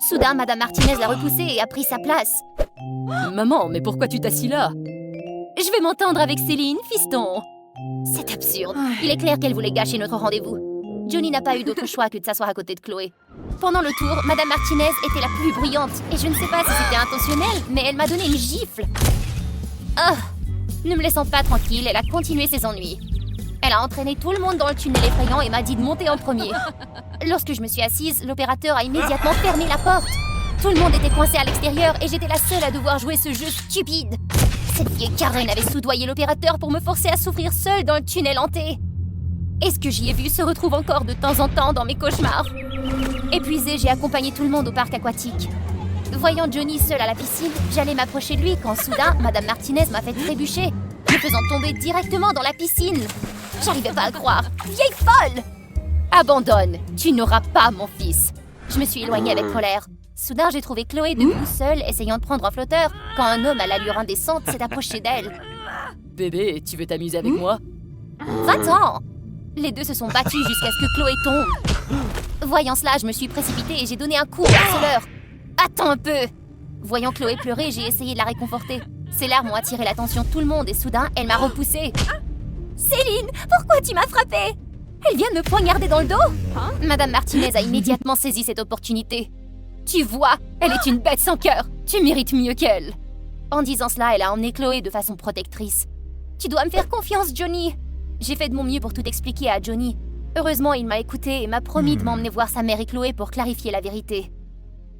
Soudain, Madame Martinez l'a repoussé et a pris sa place. Maman, mais pourquoi tu t'assis là? Je vais m'entendre avec Céline, fiston. C'est absurde. Il est clair qu'elle voulait gâcher notre rendez-vous. Johnny n'a pas eu d'autre choix que de s'asseoir à côté de Chloé. Pendant le tour, Madame Martinez était la plus bruyante. Et je ne sais pas si c'était intentionnel, mais elle m'a donné une gifle. Oh, ne me laissant pas tranquille, elle a continué ses ennuis. Elle a entraîné tout le monde dans le tunnel effrayant et m'a dit de monter en premier. Lorsque je me suis assise, l'opérateur a immédiatement fermé la porte. Tout le monde était coincé à l'extérieur et j'étais la seule à devoir jouer ce jeu stupide. Cette vieille Karen avait soudoyé l'opérateur pour me forcer à souffrir seule dans le tunnel hanté. Et ce que j'y ai vu se retrouve encore de temps en temps dans mes cauchemars. Épuisée, j'ai accompagné tout le monde au parc aquatique. Voyant Johnny seul à la piscine, j'allais m'approcher de lui quand soudain, Madame Martinez m'a fait trébucher, me faisant tomber directement dans la piscine. J'arrivais pas à le croire. Vieille folle! Abandonne, tu n'auras pas mon fils. Je me suis éloignée avec colère. Soudain, j'ai trouvé Chloé debout seule, essayant de prendre un flotteur, quand un homme à l'allure indécente s'est approché d'elle. Bébé, tu veux t'amuser avec moi? Va-t'en! Les deux se sont battus jusqu'à ce que Chloé tombe. Voyant cela, je me suis précipitée et j'ai donné un coup au harceleur. Attends un peu! Voyant Chloé pleurer, j'ai essayé de la réconforter. Ses larmes ont attiré l'attention de tout le monde et soudain, elle m'a repoussée. Céline, pourquoi tu m'as frappée? Elle vient de me poignarder dans le dos? Madame Martinez a immédiatement saisi cette opportunité. Tu vois, elle est une bête sans cœur. Tu mérites mieux qu'elle. En disant cela, elle a emmené Chloé de façon protectrice. Tu dois me faire confiance, Johnny. J'ai fait de mon mieux pour tout expliquer à Johnny. Heureusement, il m'a écouté et m'a promis de m'emmener voir sa mère et Chloé pour clarifier la vérité.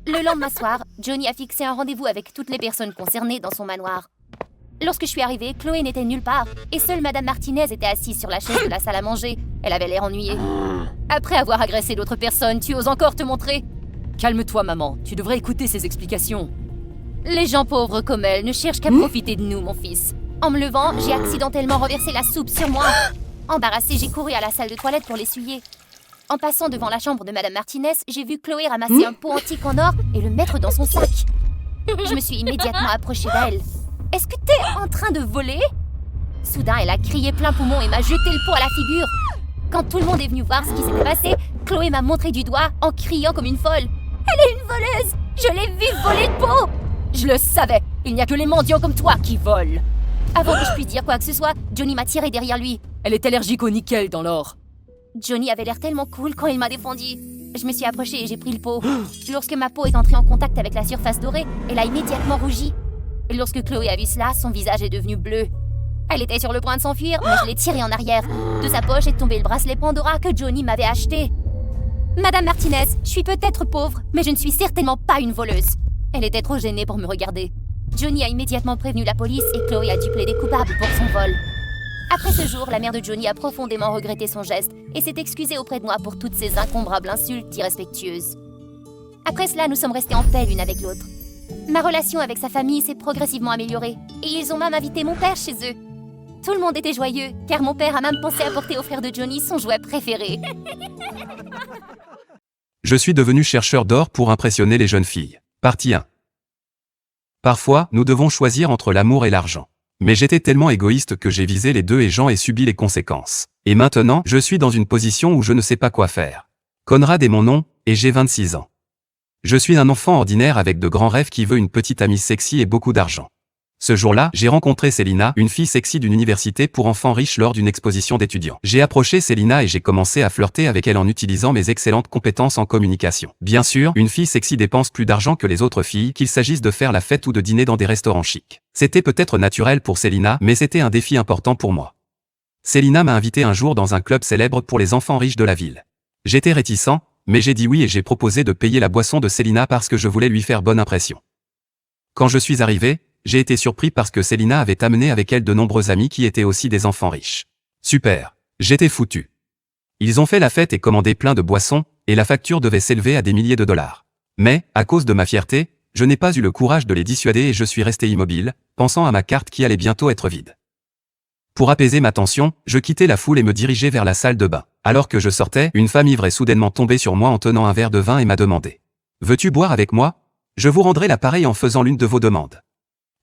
Le lendemain soir, Johnny a fixé un rendez-vous avec toutes les personnes concernées dans son manoir. Lorsque je suis arrivée, Chloé n'était nulle part et seule Madame Martinez était assise sur la chaise de la salle à manger. Elle avait l'air ennuyée. Après avoir agressé d'autres personnes, tu oses encore te montrer? Calme-toi, maman. Tu devrais écouter ses explications. Les gens pauvres comme elle ne cherchent qu'à profiter de nous, mon fils. En me levant, j'ai accidentellement renversé la soupe sur moi. Embarrassée, j'ai couru à la salle de toilette pour l'essuyer. En passant devant la chambre de Madame Martinez, j'ai vu Chloé ramasser un pot antique en or et le mettre dans son sac. Je me suis immédiatement approchée d'elle. « Est-ce que t'es en train de voler ?» Soudain, elle a crié plein poumon et m'a jeté le pot à la figure. Quand tout le monde est venu voir ce qui s'était passé, Chloé m'a montré du doigt en criant comme une folle. « Elle est une voleuse! Je l'ai vue voler le pot !» Je le savais! Il n'y a que les mendiants comme toi qui volent! Avant que je puisse dire quoi que ce soit, Johnny m'a tiré derrière lui. Elle est allergique au nickel dans l'or. Johnny avait l'air tellement cool quand il m'a défendu. Je me suis approchée et j'ai pris le pot. Lorsque ma peau est entrée en contact avec la surface dorée, elle a immédiatement rougi. Lorsque Chloé a vu cela, son visage est devenu bleu. Elle était sur le point de s'enfuir, mais je l'ai tirée en arrière. De sa poche est tombé le bracelet Pandora que Johnny m'avait acheté. Madame Martinez, je suis peut-être pauvre, mais je ne suis certainement pas une voleuse. Elle était trop gênée pour me regarder. Johnny a immédiatement prévenu la police et Chloé a dû plaider coupable pour son vol. Après ce jour, la mère de Johnny a profondément regretté son geste et s'est excusée auprès de moi pour toutes ces incombarables insultes irrespectueuses. Après cela, nous sommes restés en paix l'une avec l'autre. Ma relation avec sa famille s'est progressivement améliorée et ils ont même invité mon père chez eux. Tout le monde était joyeux car mon père a même pensé apporter au frère de Johnny son jouet préféré. Je suis devenu chercheur d'or pour impressionner les jeunes filles. Partie 1. Parfois, nous devons choisir entre l'amour et l'argent. Mais j'étais tellement égoïste que j'ai visé les deux et j'en ai subi les conséquences. Et maintenant, je suis dans une position où je ne sais pas quoi faire. Conrad est mon nom, et j'ai 26 ans. Je suis un enfant ordinaire avec de grands rêves qui veut une petite amie sexy et beaucoup d'argent. Ce jour-là, j'ai rencontré Célina, une fille sexy d'une université pour enfants riches lors d'une exposition d'étudiants. J'ai approché Célina et j'ai commencé à flirter avec elle en utilisant mes excellentes compétences en communication. Bien sûr, une fille sexy dépense plus d'argent que les autres filles, qu'il s'agisse de faire la fête ou de dîner dans des restaurants chics. C'était peut-être naturel pour Célina, mais c'était un défi important pour moi. Célina m'a invité un jour dans un club célèbre pour les enfants riches de la ville. J'étais réticent, mais j'ai dit oui et j'ai proposé de payer la boisson de Célina parce que je voulais lui faire bonne impression. Quand je suis arrivé, j'ai été surpris parce que Célina avait amené avec elle de nombreux amis qui étaient aussi des enfants riches. Super. J'étais foutu. Ils ont fait la fête et commandé plein de boissons, et la facture devait s'élever à des milliers de dollars. Mais, à cause de ma fierté, je n'ai pas eu le courage de les dissuader et je suis resté immobile, pensant à ma carte qui allait bientôt être vide. Pour apaiser ma tension, je quittais la foule et me dirigeais vers la salle de bain. Alors que je sortais, une femme ivre est soudainement tombée sur moi en tenant un verre de vin et m'a demandé « Veux-tu boire avec moi? Je vous rendrai l'appareil en faisant l'une de vos demandes. »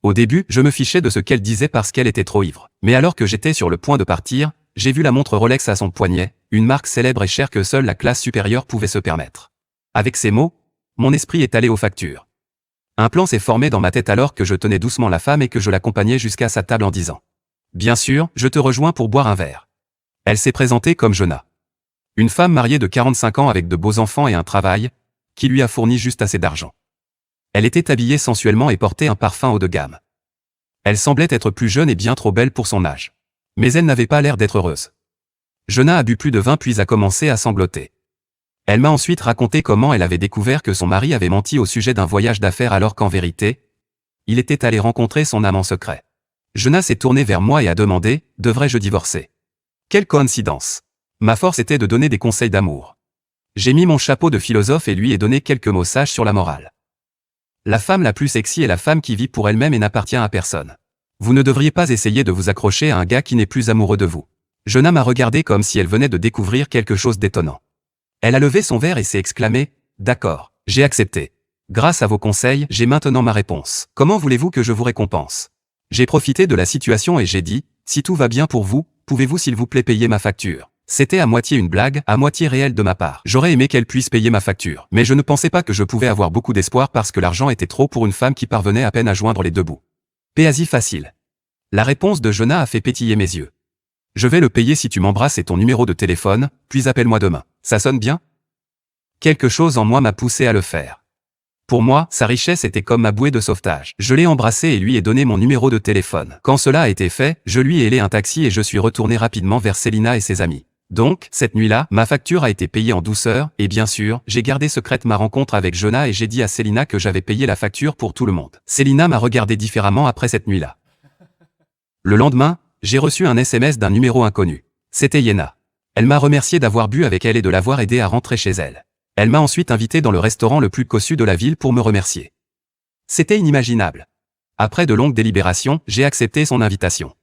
Au début, je me fichais de ce qu'elle disait parce qu'elle était trop ivre. Mais alors que j'étais sur le point de partir, j'ai vu la montre Rolex à son poignet, une marque célèbre et chère que seule la classe supérieure pouvait se permettre. Avec ces mots, mon esprit est allé aux factures. Un plan s'est formé dans ma tête alors que je tenais doucement la femme et que je l'accompagnais jusqu'à sa table en disant Bien sûr, je te rejoins pour boire un verre. Elle s'est présentée comme Jonah. Une femme mariée de 45 ans avec de beaux enfants et un travail, qui lui a fourni juste assez d'argent. Elle était habillée sensuellement et portait un parfum haut de gamme. Elle semblait être plus jeune et bien trop belle pour son âge. Mais elle n'avait pas l'air d'être heureuse. Jonah a bu plus de vin puis a commencé à sangloter. Elle m'a ensuite raconté comment elle avait découvert que son mari avait menti au sujet d'un voyage d'affaires alors qu'en vérité, il était allé rencontrer son amant secret. Jonah s'est tourné vers moi et a demandé « Devrais-je divorcer ?» Quelle coïncidence. Ma force était de donner des conseils d'amour. J'ai mis mon chapeau de philosophe et lui ai donné quelques mots sages sur la morale. La femme la plus sexy est la femme qui vit pour elle-même et n'appartient à personne. Vous ne devriez pas essayer de vous accrocher à un gars qui n'est plus amoureux de vous. Jonah m'a regardé comme si elle venait de découvrir quelque chose d'étonnant. Elle a levé son verre et s'est exclamée « D'accord, j'ai accepté. Grâce à vos conseils, j'ai maintenant ma réponse. Comment voulez-vous que je vous récompense ?» J'ai profité de la situation et j'ai dit « Si tout va bien pour vous, pouvez-vous s'il vous plaît payer ma facture ?» C'était à moitié une blague, à moitié réelle de ma part. J'aurais aimé qu'elle puisse payer ma facture, mais je ne pensais pas que je pouvais avoir beaucoup d'espoir parce que l'argent était trop pour une femme qui parvenait à peine à joindre les deux bouts. Péasie facile. La réponse de Jonah a fait pétiller mes yeux. Je vais le payer si tu m'embrasses et ton numéro de téléphone, puis appelle-moi demain. Ça sonne bien? Quelque chose en moi m'a poussé à le faire. Pour moi, sa richesse était comme ma bouée de sauvetage. Je l'ai embrassé et lui ai donné mon numéro de téléphone. Quand cela a été fait, je lui ai hélé un taxi et je suis retourné rapidement vers Selina et ses amis. Donc, cette nuit-là, ma facture a été payée en douceur, et bien sûr, j'ai gardé secrète ma rencontre avec Jonah et j'ai dit à Selina que j'avais payé la facture pour tout le monde. Selina m'a regardé différemment après cette nuit-là. Le lendemain, j'ai reçu un SMS d'un numéro inconnu. C'était Yena. Elle m'a remercié d'avoir bu avec elle et de l'avoir aidé à rentrer chez elle. Elle m'a ensuite invité dans le restaurant le plus cossu de la ville pour me remercier. C'était inimaginable. Après de longues délibérations, j'ai accepté son invitation.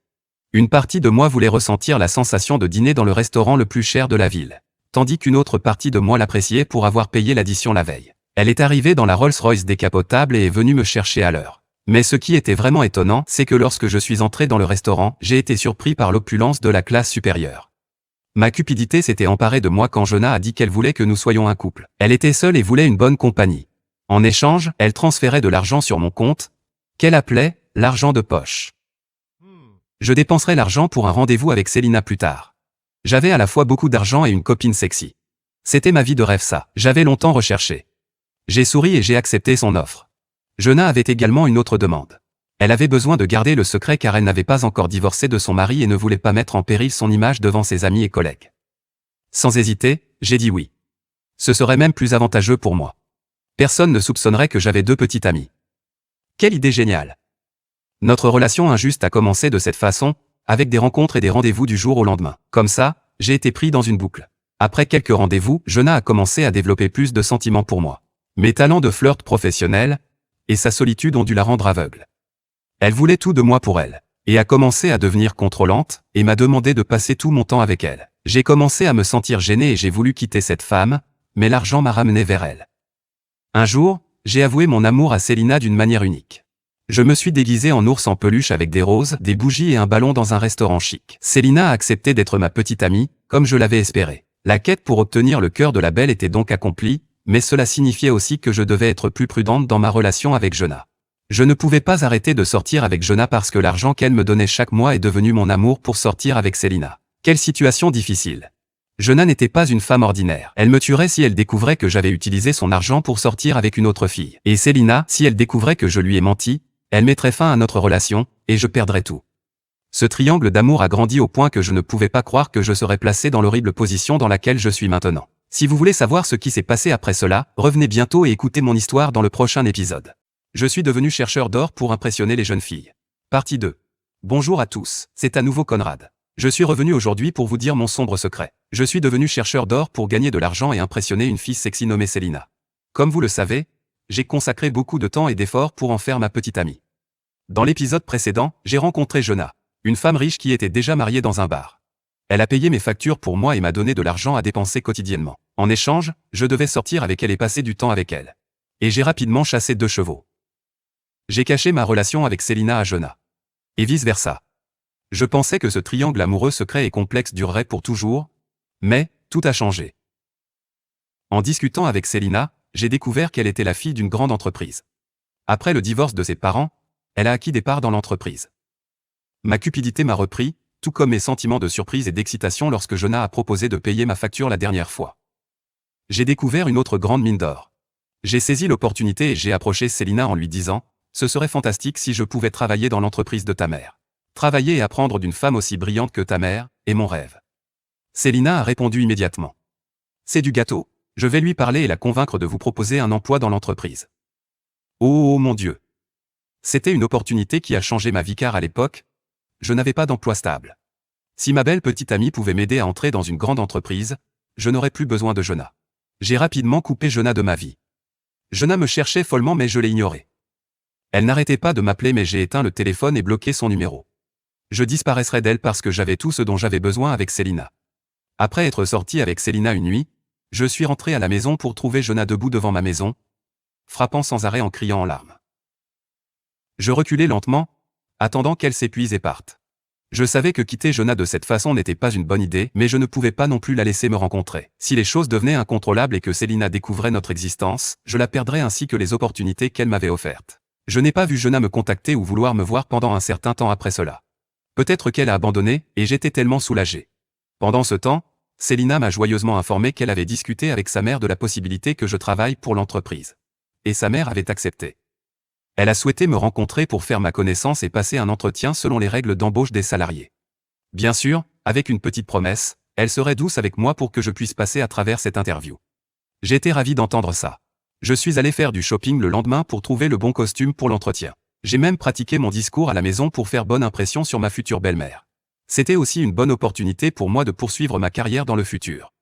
Une partie de moi voulait ressentir la sensation de dîner dans le restaurant le plus cher de la ville, tandis qu'une autre partie de moi l'appréciait pour avoir payé l'addition la veille. Elle est arrivée dans la Rolls-Royce décapotable et est venue me chercher à l'heure. Mais ce qui était vraiment étonnant, c'est que lorsque je suis entré dans le restaurant, j'ai été surpris par l'opulence de la classe supérieure. Ma cupidité s'était emparée de moi quand Jonah a dit qu'elle voulait que nous soyons un couple. Elle était seule et voulait une bonne compagnie. En échange, elle transférait de l'argent sur mon compte, qu'elle appelait « l'argent de poche ». Je dépenserais l'argent pour un rendez-vous avec Selina plus tard. J'avais à la fois beaucoup d'argent et une copine sexy. C'était ma vie de rêve ça. J'avais longtemps recherché. J'ai souri et j'ai accepté son offre. Jonah avait également une autre demande. Elle avait besoin de garder le secret car elle n'avait pas encore divorcé de son mari et ne voulait pas mettre en péril son image devant ses amis et collègues. Sans hésiter, j'ai dit oui. Ce serait même plus avantageux pour moi. Personne ne soupçonnerait que j'avais deux petites amies. Quelle idée géniale! Notre relation injuste a commencé de cette façon, avec des rencontres et des rendez-vous du jour au lendemain. Comme ça, j'ai été pris dans une boucle. Après quelques rendez-vous, Jonah a commencé à développer plus de sentiments pour moi. Mes talents de flirt professionnel et sa solitude ont dû la rendre aveugle. Elle voulait tout de moi pour elle, et a commencé à devenir contrôlante, et m'a demandé de passer tout mon temps avec elle. J'ai commencé à me sentir gêné et j'ai voulu quitter cette femme, mais l'argent m'a ramené vers elle. Un jour, j'ai avoué mon amour à Selina d'une manière unique. Je me suis déguisé en ours en peluche avec des roses, des bougies et un ballon dans un restaurant chic. Selina a accepté d'être ma petite amie, comme je l'avais espéré. La quête pour obtenir le cœur de la belle était donc accomplie, mais cela signifiait aussi que je devais être plus prudente dans ma relation avec Jonah. Je ne pouvais pas arrêter de sortir avec Jonah parce que l'argent qu'elle me donnait chaque mois est devenu mon amour pour sortir avec Selina. Quelle situation difficile. Jonah n'était pas une femme ordinaire. Elle me tuerait si elle découvrait que j'avais utilisé son argent pour sortir avec une autre fille. Et Selina, si elle découvrait que je lui ai menti, elle mettrait fin à notre relation, et je perdrais tout. Ce triangle d'amour a grandi au point que je ne pouvais pas croire que je serais placé dans l'horrible position dans laquelle je suis maintenant. Si vous voulez savoir ce qui s'est passé après cela, revenez bientôt et écoutez mon histoire dans le prochain épisode. Je suis devenu chercheur d'or pour impressionner les jeunes filles. Partie 2. Bonjour à tous, c'est à nouveau Conrad. Je suis revenu aujourd'hui pour vous dire mon sombre secret. Je suis devenu chercheur d'or pour gagner de l'argent et impressionner une fille sexy nommée Selina. Comme vous le savez, j'ai consacré beaucoup de temps et d'efforts pour en faire ma petite amie. Dans l'épisode précédent, j'ai rencontré Jonah, une femme riche qui était déjà mariée dans un bar. Elle a payé mes factures pour moi et m'a donné de l'argent à dépenser quotidiennement. En échange, je devais sortir avec elle et passer du temps avec elle. Et j'ai rapidement chassé 2 chevaux. J'ai caché ma relation avec Selina à Jonah. Et vice-versa. Je pensais que ce triangle amoureux secret et complexe durerait pour toujours, mais tout a changé. En discutant avec Selina, j'ai découvert qu'elle était la fille d'une grande entreprise. Après le divorce de ses parents, elle a acquis des parts dans l'entreprise. Ma cupidité m'a repris, tout comme mes sentiments de surprise et d'excitation lorsque Jonah a proposé de payer ma facture la dernière fois. J'ai découvert une autre grande mine d'or. J'ai saisi l'opportunité et j'ai approché Célina en lui disant « Ce serait fantastique si je pouvais travailler dans l'entreprise de ta mère. Travailler et apprendre d'une femme aussi brillante que ta mère est mon rêve. » Célina a répondu immédiatement. « C'est du gâteau, je vais lui parler et la convaincre de vous proposer un emploi dans l'entreprise. » Oh mon Dieu! C'était une opportunité qui a changé ma vie car à l'époque, je n'avais pas d'emploi stable. Si ma belle petite amie pouvait m'aider à entrer dans une grande entreprise, je n'aurais plus besoin de Jonah. J'ai rapidement coupé Jonah de ma vie. Jonah me cherchait follement mais je l'ai ignoré. Elle n'arrêtait pas de m'appeler mais j'ai éteint le téléphone et bloqué son numéro. Je disparaîtrais d'elle parce que j'avais tout ce dont j'avais besoin avec Célina. Après être sorti avec Célina une nuit, je suis rentré à la maison pour trouver Jonah debout devant ma maison, frappant sans arrêt en criant en larmes. Je reculais lentement, attendant qu'elle s'épuise et parte. Je savais que quitter Jonah de cette façon n'était pas une bonne idée, mais je ne pouvais pas non plus la laisser me rencontrer. Si les choses devenaient incontrôlables et que Célina découvrait notre existence, je la perdrais ainsi que les opportunités qu'elle m'avait offertes. Je n'ai pas vu Jonah me contacter ou vouloir me voir pendant un certain temps après cela. Peut-être qu'elle a abandonné, et j'étais tellement soulagé. Pendant ce temps, Célina m'a joyeusement informé qu'elle avait discuté avec sa mère de la possibilité que je travaille pour l'entreprise. Et sa mère avait accepté. Elle a souhaité me rencontrer pour faire ma connaissance et passer un entretien selon les règles d'embauche des salariés. Bien sûr, avec une petite promesse, elle serait douce avec moi pour que je puisse passer à travers cette interview. J'étais ravi d'entendre ça. Je suis allé faire du shopping le lendemain pour trouver le bon costume pour l'entretien. J'ai même pratiqué mon discours à la maison pour faire bonne impression sur ma future belle-mère. C'était aussi une bonne opportunité pour moi de poursuivre ma carrière dans le futur.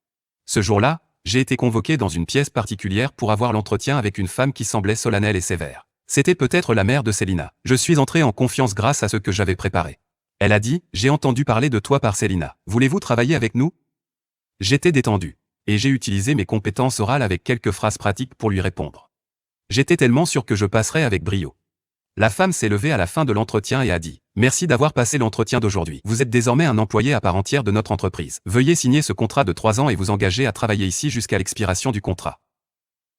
Ce jour-là, j'ai été convoqué dans une pièce particulière pour avoir l'entretien avec une femme qui semblait solennelle et sévère. C'était peut-être la mère de Célina. Je suis entré en confiance grâce à ce que j'avais préparé. Elle a dit « J'ai entendu parler de toi par Célina. Voulez-vous travailler avec nous ?» J'étais détendu, et j'ai utilisé mes compétences orales avec quelques phrases pratiques pour lui répondre. J'étais tellement sûr que je passerais avec brio. La femme s'est levée à la fin de l'entretien et a dit « Merci d'avoir passé l'entretien d'aujourd'hui. Vous êtes désormais un employé à part entière de notre entreprise. Veuillez signer ce contrat de 3 ans et vous engager à travailler ici jusqu'à l'expiration du contrat. »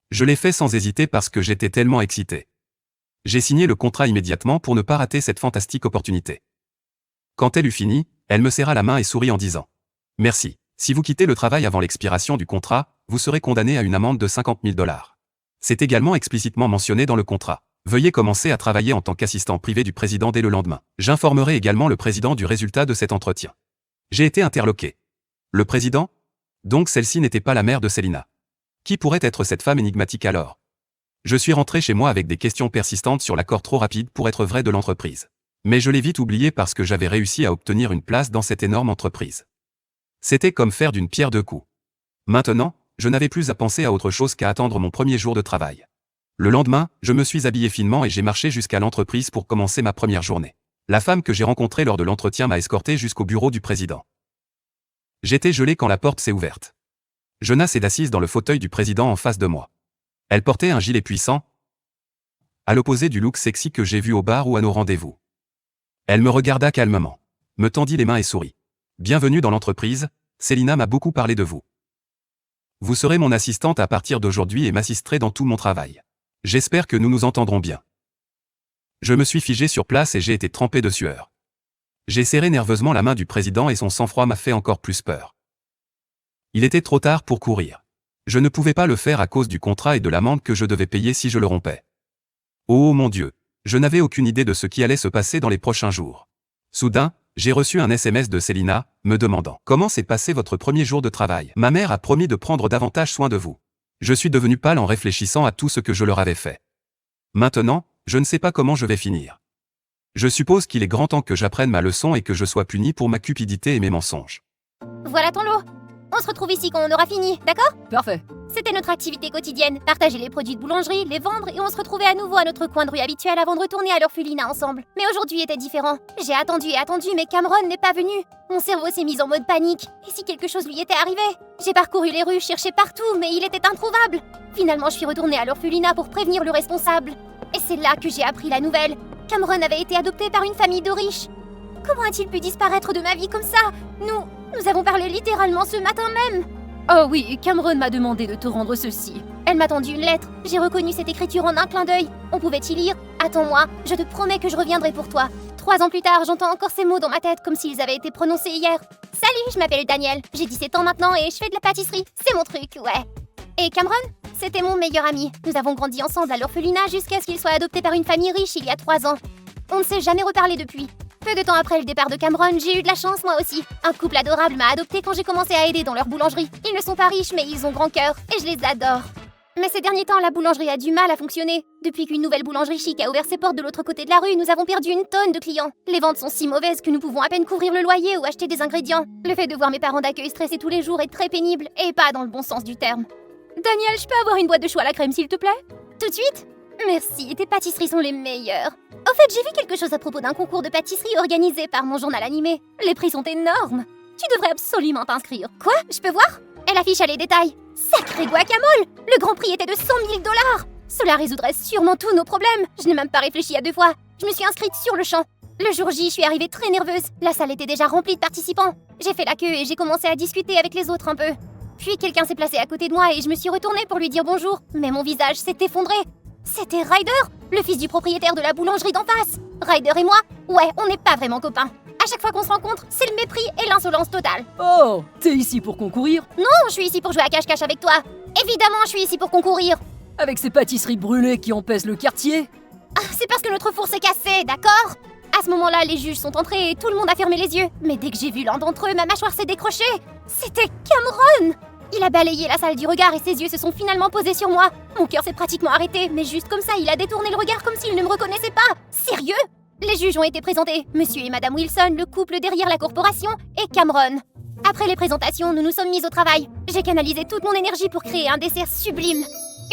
Je l'ai fait sans hésiter parce que j'étais tellement excité. J'ai signé le contrat immédiatement pour ne pas rater cette fantastique opportunité. Quand elle eut fini, elle me serra la main et sourit en disant « Merci. Si vous quittez le travail avant l'expiration du contrat, vous serez condamné à une amende de 50 000 $. C'est également explicitement mentionné dans le contrat. Veuillez commencer à travailler en tant qu'assistant privé du président dès le lendemain. J'informerai également le président du résultat de cet entretien. » J'ai été interloqué. Le président ? Donc celle-ci n'était pas la mère de Célina. Qui pourrait être cette femme énigmatique alors ? Je suis rentré chez moi avec des questions persistantes sur l'accord trop rapide pour être vrai de l'entreprise. Mais je l'ai vite oublié parce que j'avais réussi à obtenir une place dans cette énorme entreprise. C'était comme faire d'une pierre deux coups. Maintenant, je n'avais plus à penser à autre chose qu'à attendre mon premier jour de travail. Le lendemain, je me suis habillé finement et j'ai marché jusqu'à l'entreprise pour commencer ma première journée. La femme que j'ai rencontrée lors de l'entretien m'a escorté jusqu'au bureau du président. J'étais gelé quand la porte s'est ouverte. Jonah s'est assise dans le fauteuil du président en face de moi. Elle portait un gilet puissant, à l'opposé du look sexy que j'ai vu au bar ou à nos rendez-vous. Elle me regarda calmement, me tendit les mains et sourit. « Bienvenue dans l'entreprise, Célina m'a beaucoup parlé de vous. Vous serez mon assistante à partir d'aujourd'hui et m'assisterez dans tout mon travail. J'espère que nous nous entendrons bien. » Je me suis figé sur place et j'ai été trempé de sueur. J'ai serré nerveusement la main du président et son sang-froid m'a fait encore plus peur. Il était trop tard pour courir. Je ne pouvais pas le faire à cause du contrat et de l'amende que je devais payer si je le rompais. Oh mon Dieu, je n'avais aucune idée de ce qui allait se passer dans les prochains jours. Soudain, j'ai reçu un SMS de Célina, me demandant « Comment s'est passé votre premier jour de travail ? Ma mère a promis de prendre davantage soin de vous. » Je suis devenu pâle en réfléchissant à tout ce que je leur avais fait. Maintenant, je ne sais pas comment je vais finir. Je suppose qu'il est grand temps que j'apprenne ma leçon et que je sois puni pour ma cupidité et mes mensonges. Voilà ton lot. On se retrouve ici quand on aura fini, d'accord ? Parfait. C'était notre activité quotidienne, partager les produits de boulangerie, les vendre et on se retrouvait à nouveau à notre coin de rue habituel avant de retourner à l'orphelinat ensemble. Mais aujourd'hui était différent. J'ai attendu et attendu mais Cameron n'est pas venu. Mon cerveau s'est mis en mode panique. Et si quelque chose lui était arrivé ? J'ai parcouru les rues, cherché partout mais il était introuvable. Finalement je suis retournée à l'orphelinat pour prévenir le responsable. Et c'est là que j'ai appris la nouvelle. Cameron avait été adopté par une famille de riches. Comment a-t-il pu disparaître de ma vie comme ça ? Nous avons parlé littéralement ce matin même. Oh oui, Cameron m'a demandé de te rendre ceci. Elle m'a tendu une lettre. J'ai reconnu cette écriture en un clin d'œil. On pouvait y lire « Attends-moi, je te promets que je reviendrai pour toi. 3 ans plus tard, j'entends encore ces mots dans ma tête comme s'ils avaient été prononcés hier. Salut, je m'appelle Daniel, j'ai 17 ans maintenant et je fais de la pâtisserie. C'est mon truc, ouais. Et Cameron? C'était mon meilleur ami. Nous avons grandi ensemble à l'orphelinat jusqu'à ce qu'il soit adopté par une famille riche il y a 3 ans. On ne s'est jamais reparlé depuis. Peu de temps après le départ de Cameron, j'ai eu de la chance moi aussi. Un couple adorable m'a adopté quand j'ai commencé à aider dans leur boulangerie. Ils ne sont pas riches mais ils ont grand cœur et je les adore. Mais ces derniers temps, la boulangerie a du mal à fonctionner. Depuis qu'une nouvelle boulangerie chic a ouvert ses portes de l'autre côté de la rue, nous avons perdu une tonne de clients. Les ventes sont si mauvaises que nous pouvons à peine couvrir le loyer ou acheter des ingrédients. Le fait de voir mes parents d'accueil stressés tous les jours est très pénible et pas dans le bon sens du terme. Daniel, je peux avoir une boîte de choux à la crème s'il te plaît? Tout de suite? Merci, tes pâtisseries sont les meilleures. Au fait, j'ai vu quelque chose à propos d'un concours de pâtisserie organisé par mon journal animé. Les prix sont énormes. Tu devrais absolument t'inscrire. Quoi? Je peux voir? Elle affiche les détails. Sacré guacamole! Le grand prix était de 100 000 $. Cela résoudrait sûrement tous nos problèmes. Je n'ai même pas réfléchi à 2 fois. Je me suis inscrite sur le champ. Le jour J, je suis arrivée très nerveuse. La salle était déjà remplie de participants. J'ai fait la queue et j'ai commencé à discuter avec les autres un peu. Puis quelqu'un s'est placé à côté de moi et je me suis retournée pour lui dire bonjour. Mais mon visage s'est effondré. C'était Ryder, le fils du propriétaire de la boulangerie d'en face. Ryder et moi, ouais, on n'est pas vraiment copains. À chaque fois qu'on se rencontre, c'est le mépris et l'insolence totale. Oh, t'es ici pour concourir? Non, je suis ici pour jouer à cache-cache avec toi. Évidemment, je suis ici pour concourir. Avec ces pâtisseries brûlées qui empêchent le quartier? Ah, c'est parce que notre four s'est cassé, d'accord? À ce moment-là, les juges sont entrés et tout le monde a fermé les yeux. Mais dès que j'ai vu l'un d'entre eux, ma mâchoire s'est décrochée. C'était Cameron! Il a balayé la salle du regard et ses yeux se sont finalement posés sur moi. Mon cœur s'est pratiquement arrêté, mais juste comme ça, il a détourné le regard comme s'il ne me reconnaissait pas. Sérieux? Les juges ont été présentés, Monsieur et Madame Wilson, le couple derrière la corporation, et Cameron. Après les présentations, nous nous sommes mis au travail. J'ai canalisé toute mon énergie pour créer un dessert sublime.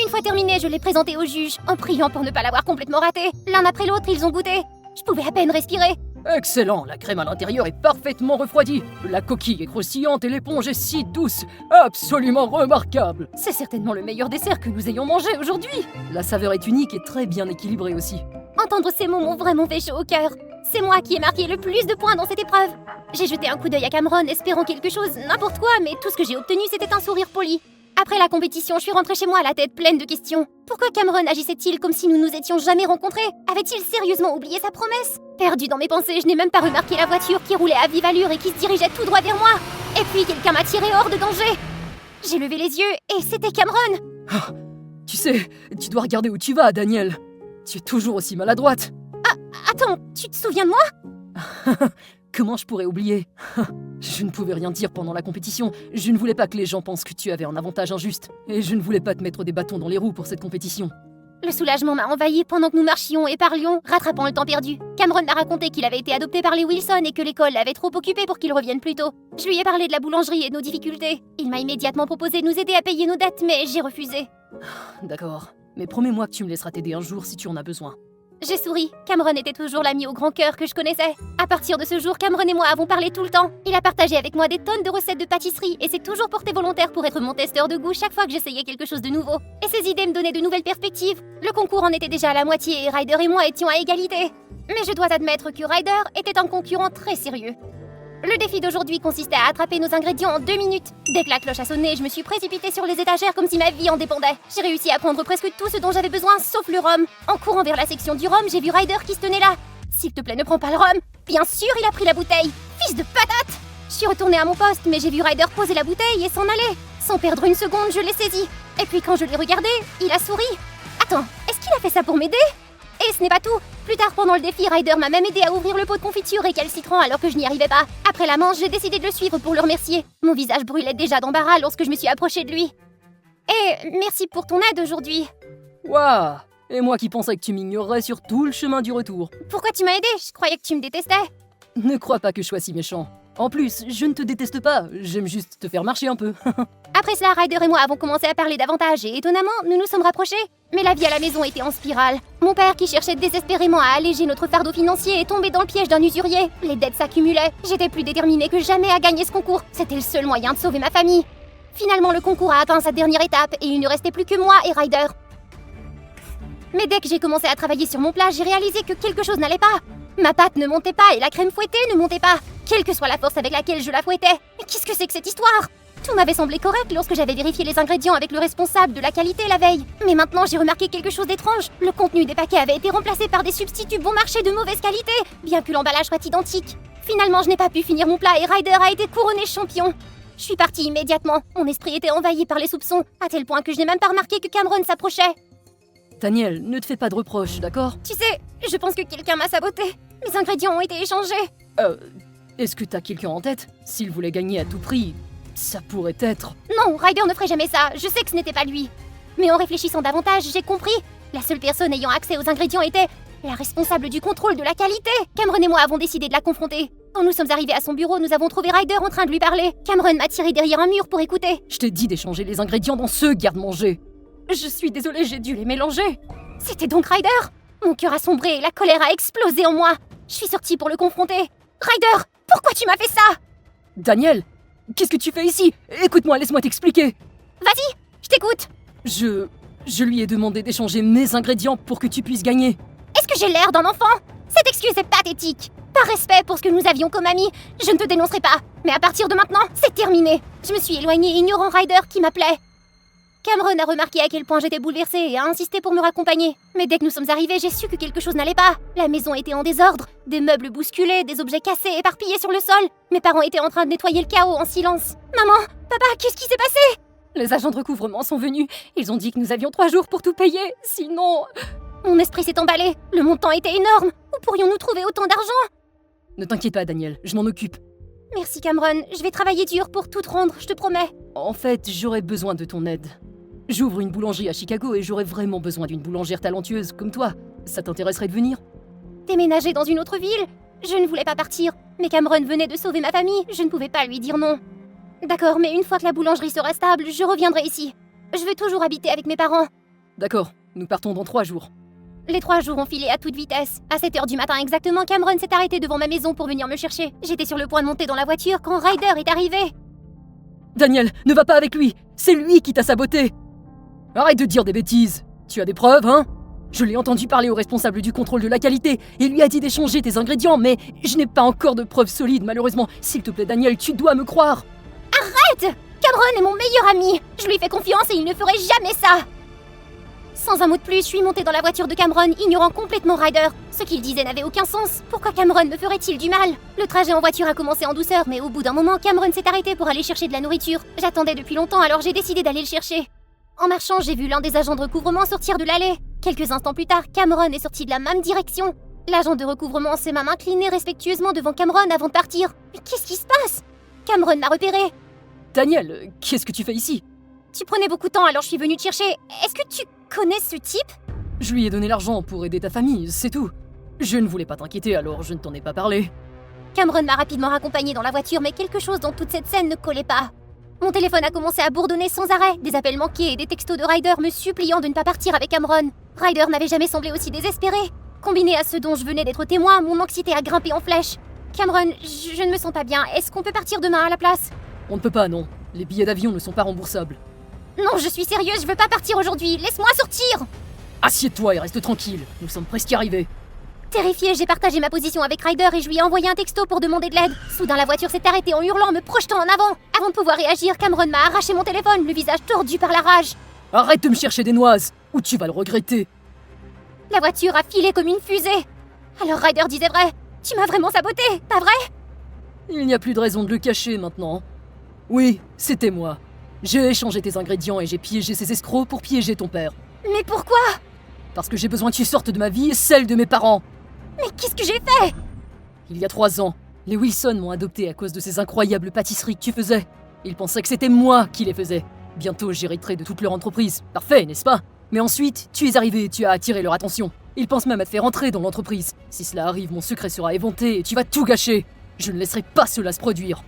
Une fois terminé, je l'ai présenté aux juges, en priant pour ne pas l'avoir complètement raté. L'un après l'autre, ils ont goûté. Je pouvais à peine respirer. Excellent, la crème à l'intérieur est parfaitement refroidie. La coquille est croustillante et l'éponge est si douce. Absolument remarquable. C'est certainement le meilleur dessert que nous ayons mangé aujourd'hui. La saveur est unique et très bien équilibrée aussi. Entendre ces mots m'ont vraiment fait chaud au cœur. C'est moi qui ai marqué le plus de points dans cette épreuve. J'ai jeté un coup d'œil à Cameron espérant quelque chose, n'importe quoi, mais tout ce que j'ai obtenu c'était un sourire poli. Après la compétition, je suis rentrée chez moi la tête pleine de questions. Pourquoi Cameron agissait-il comme si nous nous étions jamais rencontrés? Avait-il sérieusement oublié sa promesse? Perdu dans mes pensées, je n'ai même pas remarqué la voiture qui roulait à vive allure et qui se dirigeait tout droit vers moi. Et puis quelqu'un m'a tiré hors de danger. J'ai levé les yeux et c'était Cameron. Ah, tu sais, tu dois regarder où tu vas, Daniel. Tu es toujours aussi maladroite. Attends, tu te souviens de moi? Comment je pourrais oublier? Je ne pouvais rien dire pendant la compétition. Je ne voulais pas que les gens pensent que tu avais un avantage injuste. Et je ne voulais pas te mettre des bâtons dans les roues pour cette compétition. Le soulagement m'a envahi pendant que nous marchions et parlions, rattrapant le temps perdu. Cameron m'a raconté qu'il avait été adopté par les Wilson et que l'école l'avait trop occupé pour qu'il revienne plus tôt. Je lui ai parlé de la boulangerie et de nos difficultés. Il m'a immédiatement proposé de nous aider à payer nos dettes, mais j'ai refusé. D'accord. Mais promets-moi que tu me laisseras t'aider un jour si tu en as besoin. J'ai souri. Cameron était toujours l'ami au grand cœur que je connaissais. À partir de ce jour, Cameron et moi avons parlé tout le temps. Il a partagé avec moi des tonnes de recettes de pâtisserie et s'est toujours porté volontaire pour être mon testeur de goût chaque fois que j'essayais quelque chose de nouveau. Et ses idées me donnaient de nouvelles perspectives. Le concours en était déjà à la moitié et Ryder et moi étions à égalité. Mais je dois admettre que Ryder était un concurrent très sérieux. Le défi d'aujourd'hui consistait à attraper nos ingrédients en 2 minutes. Dès que la cloche a sonné, je me suis précipitée sur les étagères comme si ma vie en dépendait. J'ai réussi à prendre presque tout ce dont j'avais besoin, sauf le rhum. En courant vers la section du rhum, j'ai vu Ryder qui se tenait là. S'il te plaît, ne prends pas le rhum. Bien sûr, il a pris la bouteille. Fils de patate! Je suis retournée à mon poste, mais j'ai vu Ryder poser la bouteille et s'en aller. Sans perdre une seconde, je l'ai saisi. Et puis quand je l'ai regardé, il a souri. Attends, est-ce qu'il a fait ça pour m'aider? Et ce n'est pas tout. Plus tard pendant le défi, Ryder m'a même aidé à ouvrir le pot de confiture récalcitrant alors que je n'y arrivais pas. Après la manche, j'ai décidé de le suivre pour le remercier. Mon visage brûlait déjà d'embarras lorsque je me suis approchée de lui. Et merci pour ton aide aujourd'hui. Waouh! Et moi qui pensais que tu m'ignorerais sur tout le chemin du retour. Pourquoi tu m'as aidé? Je croyais que tu me détestais. Ne crois pas que je sois si méchant. En plus, je ne te déteste pas, j'aime juste te faire marcher un peu. Après cela, Ryder et moi avons commencé à parler davantage et étonnamment, nous nous sommes rapprochés. Mais la vie à la maison était en spirale. Mon père, qui cherchait désespérément à alléger notre fardeau financier, est tombé dans le piège d'un usurier. Les dettes s'accumulaient. J'étais plus déterminée que jamais à gagner ce concours. C'était le seul moyen de sauver ma famille. Finalement, le concours a atteint sa dernière étape et il ne restait plus que moi et Ryder. Mais dès que j'ai commencé à travailler sur mon plat, j'ai réalisé que quelque chose n'allait pas. Ma pâte ne montait pas et la crème fouettée ne montait pas. Quelle que soit la force avec laquelle je la fouettais. Mais qu'est-ce que c'est que cette histoire? Tout m'avait semblé correct lorsque j'avais vérifié les ingrédients avec le responsable de la qualité la veille. Mais maintenant, j'ai remarqué quelque chose d'étrange. Le contenu des paquets avait été remplacé par des substituts bon marché de mauvaise qualité, bien que l'emballage soit identique. Finalement, je n'ai pas pu finir mon plat et Ryder a été couronné champion. Je suis partie immédiatement. Mon esprit était envahi par les soupçons, à tel point que je n'ai même pas remarqué que Cameron s'approchait. Daniel, ne te fais pas de reproches, d'accord? Tu sais, je pense que quelqu'un m'a saboté. Mes ingrédients ont été échangés. Est-ce que t'as quelqu'un en tête? S'il voulait gagner à tout prix, ça pourrait être... Non, Ryder ne ferait jamais ça. Je sais que ce n'était pas lui. Mais en réfléchissant davantage, j'ai compris. La seule personne ayant accès aux ingrédients était la responsable du contrôle de la qualité. Cameron et moi avons décidé de la confronter. Quand nous sommes arrivés à son bureau, nous avons trouvé Ryder en train de lui parler. Cameron m'a tiré derrière un mur pour écouter. Je t'ai dit d'échanger les ingrédients dans ce garde-manger. Je suis désolée, j'ai dû les mélanger. C'était donc Ryder. Mon cœur a sombré et la colère a explosé en moi. Je suis sortie pour le confronter. Ryder, pourquoi tu m'as fait ça? Daniel, qu'est-ce que tu fais ici? Écoute-moi, laisse-moi t'expliquer. Vas-y, je t'écoute. Je lui ai demandé d'échanger mes ingrédients pour que tu puisses gagner. Est-ce que j'ai l'air d'un enfant? Cette excuse est pathétique. Par respect pour ce que nous avions comme amis, je ne te dénoncerai pas. Mais à partir de maintenant, c'est terminé. Je me suis éloignée, ignorant Ryder qui m'appelait. Cameron a remarqué à quel point j'étais bouleversée et a insisté pour me raccompagner. Mais dès que nous sommes arrivés, j'ai su que quelque chose n'allait pas. La maison était en désordre, des meubles bousculés, des objets cassés éparpillés sur le sol. Mes parents étaient en train de nettoyer le chaos en silence. Maman, papa, qu'est-ce qui s'est passé? Les agents de recouvrement sont venus. Ils ont dit que nous avions 3 jours pour tout payer. Sinon... Mon esprit s'est emballé. Le montant était énorme. Où pourrions-nous trouver autant d'argent? Ne t'inquiète pas, Daniel, je m'en occupe. Merci Cameron, je vais travailler dur pour tout te rendre, je te promets. En fait, j'aurais besoin de ton aide. J'ouvre une boulangerie à Chicago et j'aurais vraiment besoin d'une boulangère talentueuse comme toi. Ça t'intéresserait de venir? Déménager dans une autre ville? Je ne voulais pas partir, mais Cameron venait de sauver ma famille, je ne pouvais pas lui dire non. D'accord, mais une fois que la boulangerie sera stable, je reviendrai ici. Je veux toujours habiter avec mes parents. D'accord, nous partons dans 3 jours. Les 3 jours ont filé à toute vitesse. À 7h du matin exactement, Cameron s'est arrêté devant ma maison pour venir me chercher. J'étais sur le point de monter dans la voiture quand Ryder est arrivé. Daniel, ne va pas avec lui. C'est lui qui t'a saboté. Arrête de dire des bêtises. Tu as des preuves, hein? Je l'ai entendu parler au responsable du contrôle de la qualité et lui a dit d'échanger tes ingrédients, mais je n'ai pas encore de preuves solides, malheureusement. S'il te plaît, Daniel, tu dois me croire. Arrête! Cameron est mon meilleur ami. Je lui fais confiance et il ne ferait jamais ça. Sans un mot de plus, je suis montée dans la voiture de Cameron, ignorant complètement Ryder. Ce qu'il disait n'avait aucun sens. Pourquoi Cameron me ferait-il du mal? Le trajet en voiture a commencé en douceur, mais au bout d'un moment, Cameron s'est arrêté pour aller chercher de la nourriture. J'attendais depuis longtemps, alors j'ai décidé d'aller le chercher. En marchant, j'ai vu l'un des agents de recouvrement sortir de l'allée. Quelques instants plus tard, Cameron est sorti de la même direction. L'agent de recouvrement s'est même incliné respectueusement devant Cameron avant de partir. Mais qu'est-ce qui se passe? Cameron m'a repéré. Daniel, qu'est-ce que tu fais ici? Tu prenais beaucoup de temps, alors je suis venue te chercher. Est-ce que tu connais ce type? Je lui ai donné l'argent pour aider ta famille, c'est tout. Je ne voulais pas t'inquiéter, alors je ne t'en ai pas parlé. Cameron m'a rapidement raccompagné dans la voiture, mais quelque chose dans toute cette scène ne collait pas. Mon téléphone a commencé à bourdonner sans arrêt, des appels manqués et des textos de Ryder me suppliant de ne pas partir avec Cameron. Ryder n'avait jamais semblé aussi désespéré. Combiné à ce dont je venais d'être témoin, mon anxiété a grimpé en flèche. Cameron, je ne me sens pas bien. Est-ce qu'on peut partir demain à la place? On ne peut pas, non. Les billets d'avion ne sont pas remboursables. Non, je suis sérieuse, je veux pas partir aujourd'hui. Laisse-moi sortir! Assieds-toi et reste tranquille. Nous sommes presque arrivés. Terrifiée, j'ai partagé ma position avec Ryder et je lui ai envoyé un texto pour demander de l'aide. Soudain, la voiture s'est arrêtée en hurlant, me projetant en avant. Avant de pouvoir réagir, Cameron m'a arraché mon téléphone, le visage tordu par la rage. Arrête de me chercher des noises, ou tu vas le regretter. La voiture a filé comme une fusée. Alors Ryder disait vrai. Tu m'as vraiment saboté, pas vrai? Il n'y a plus de raison de le cacher maintenant. Oui, c'était moi. J'ai échangé tes ingrédients et j'ai piégé ces escrocs pour piéger ton père. Mais pourquoi? Parce que j'ai besoin que tu sortes de ma vie et celle de mes parents. Mais qu'est-ce que j'ai fait? Il y a 3 ans, les Wilson m'ont adopté à cause de ces incroyables pâtisseries que tu faisais. Ils pensaient que c'était moi qui les faisais. Bientôt, j'hériterai de toute leur entreprise. Parfait, n'est-ce pas? Mais ensuite, tu es arrivé et tu as attiré leur attention. Ils pensent même à te faire entrer dans l'entreprise. Si cela arrive, mon secret sera éventé et tu vas tout gâcher. Je ne laisserai pas cela se produire.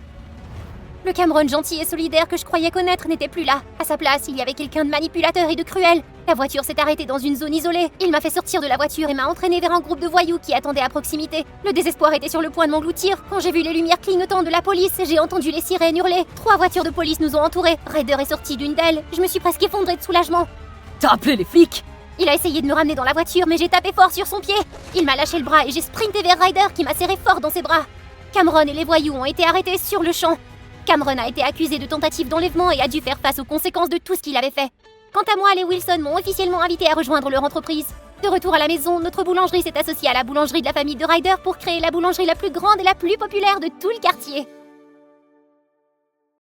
Le Cameron gentil et solidaire que je croyais connaître n'était plus là. À sa place, il y avait quelqu'un de manipulateur et de cruel. La voiture s'est arrêtée dans une zone isolée. Il m'a fait sortir de la voiture et m'a entraîné vers un groupe de voyous qui attendaient à proximité. Le désespoir était sur le point de m'engloutir. Quand j'ai vu les lumières clignotantes de la police, j'ai entendu les sirènes hurler. 3 voitures de police nous ont entourés. Ryder est sorti d'une d'elles. Je me suis presque effondrée de soulagement. T'as appelé les flics? Il a essayé de me ramener dans la voiture, mais j'ai tapé fort sur son pied. Il m'a lâché le bras et j'ai sprinté vers Ryder qui m'a serré fort dans ses bras. Cameron et les voyous ont été arrêtés sur le champ. Cameron a été accusé de tentative d'enlèvement et a dû faire face aux conséquences de tout ce qu'il avait fait. Quant à moi, les Wilson m'ont officiellement invité à rejoindre leur entreprise. De retour à la maison, notre boulangerie s'est associée à la boulangerie de la famille de Ryder pour créer la boulangerie la plus grande et la plus populaire de tout le quartier.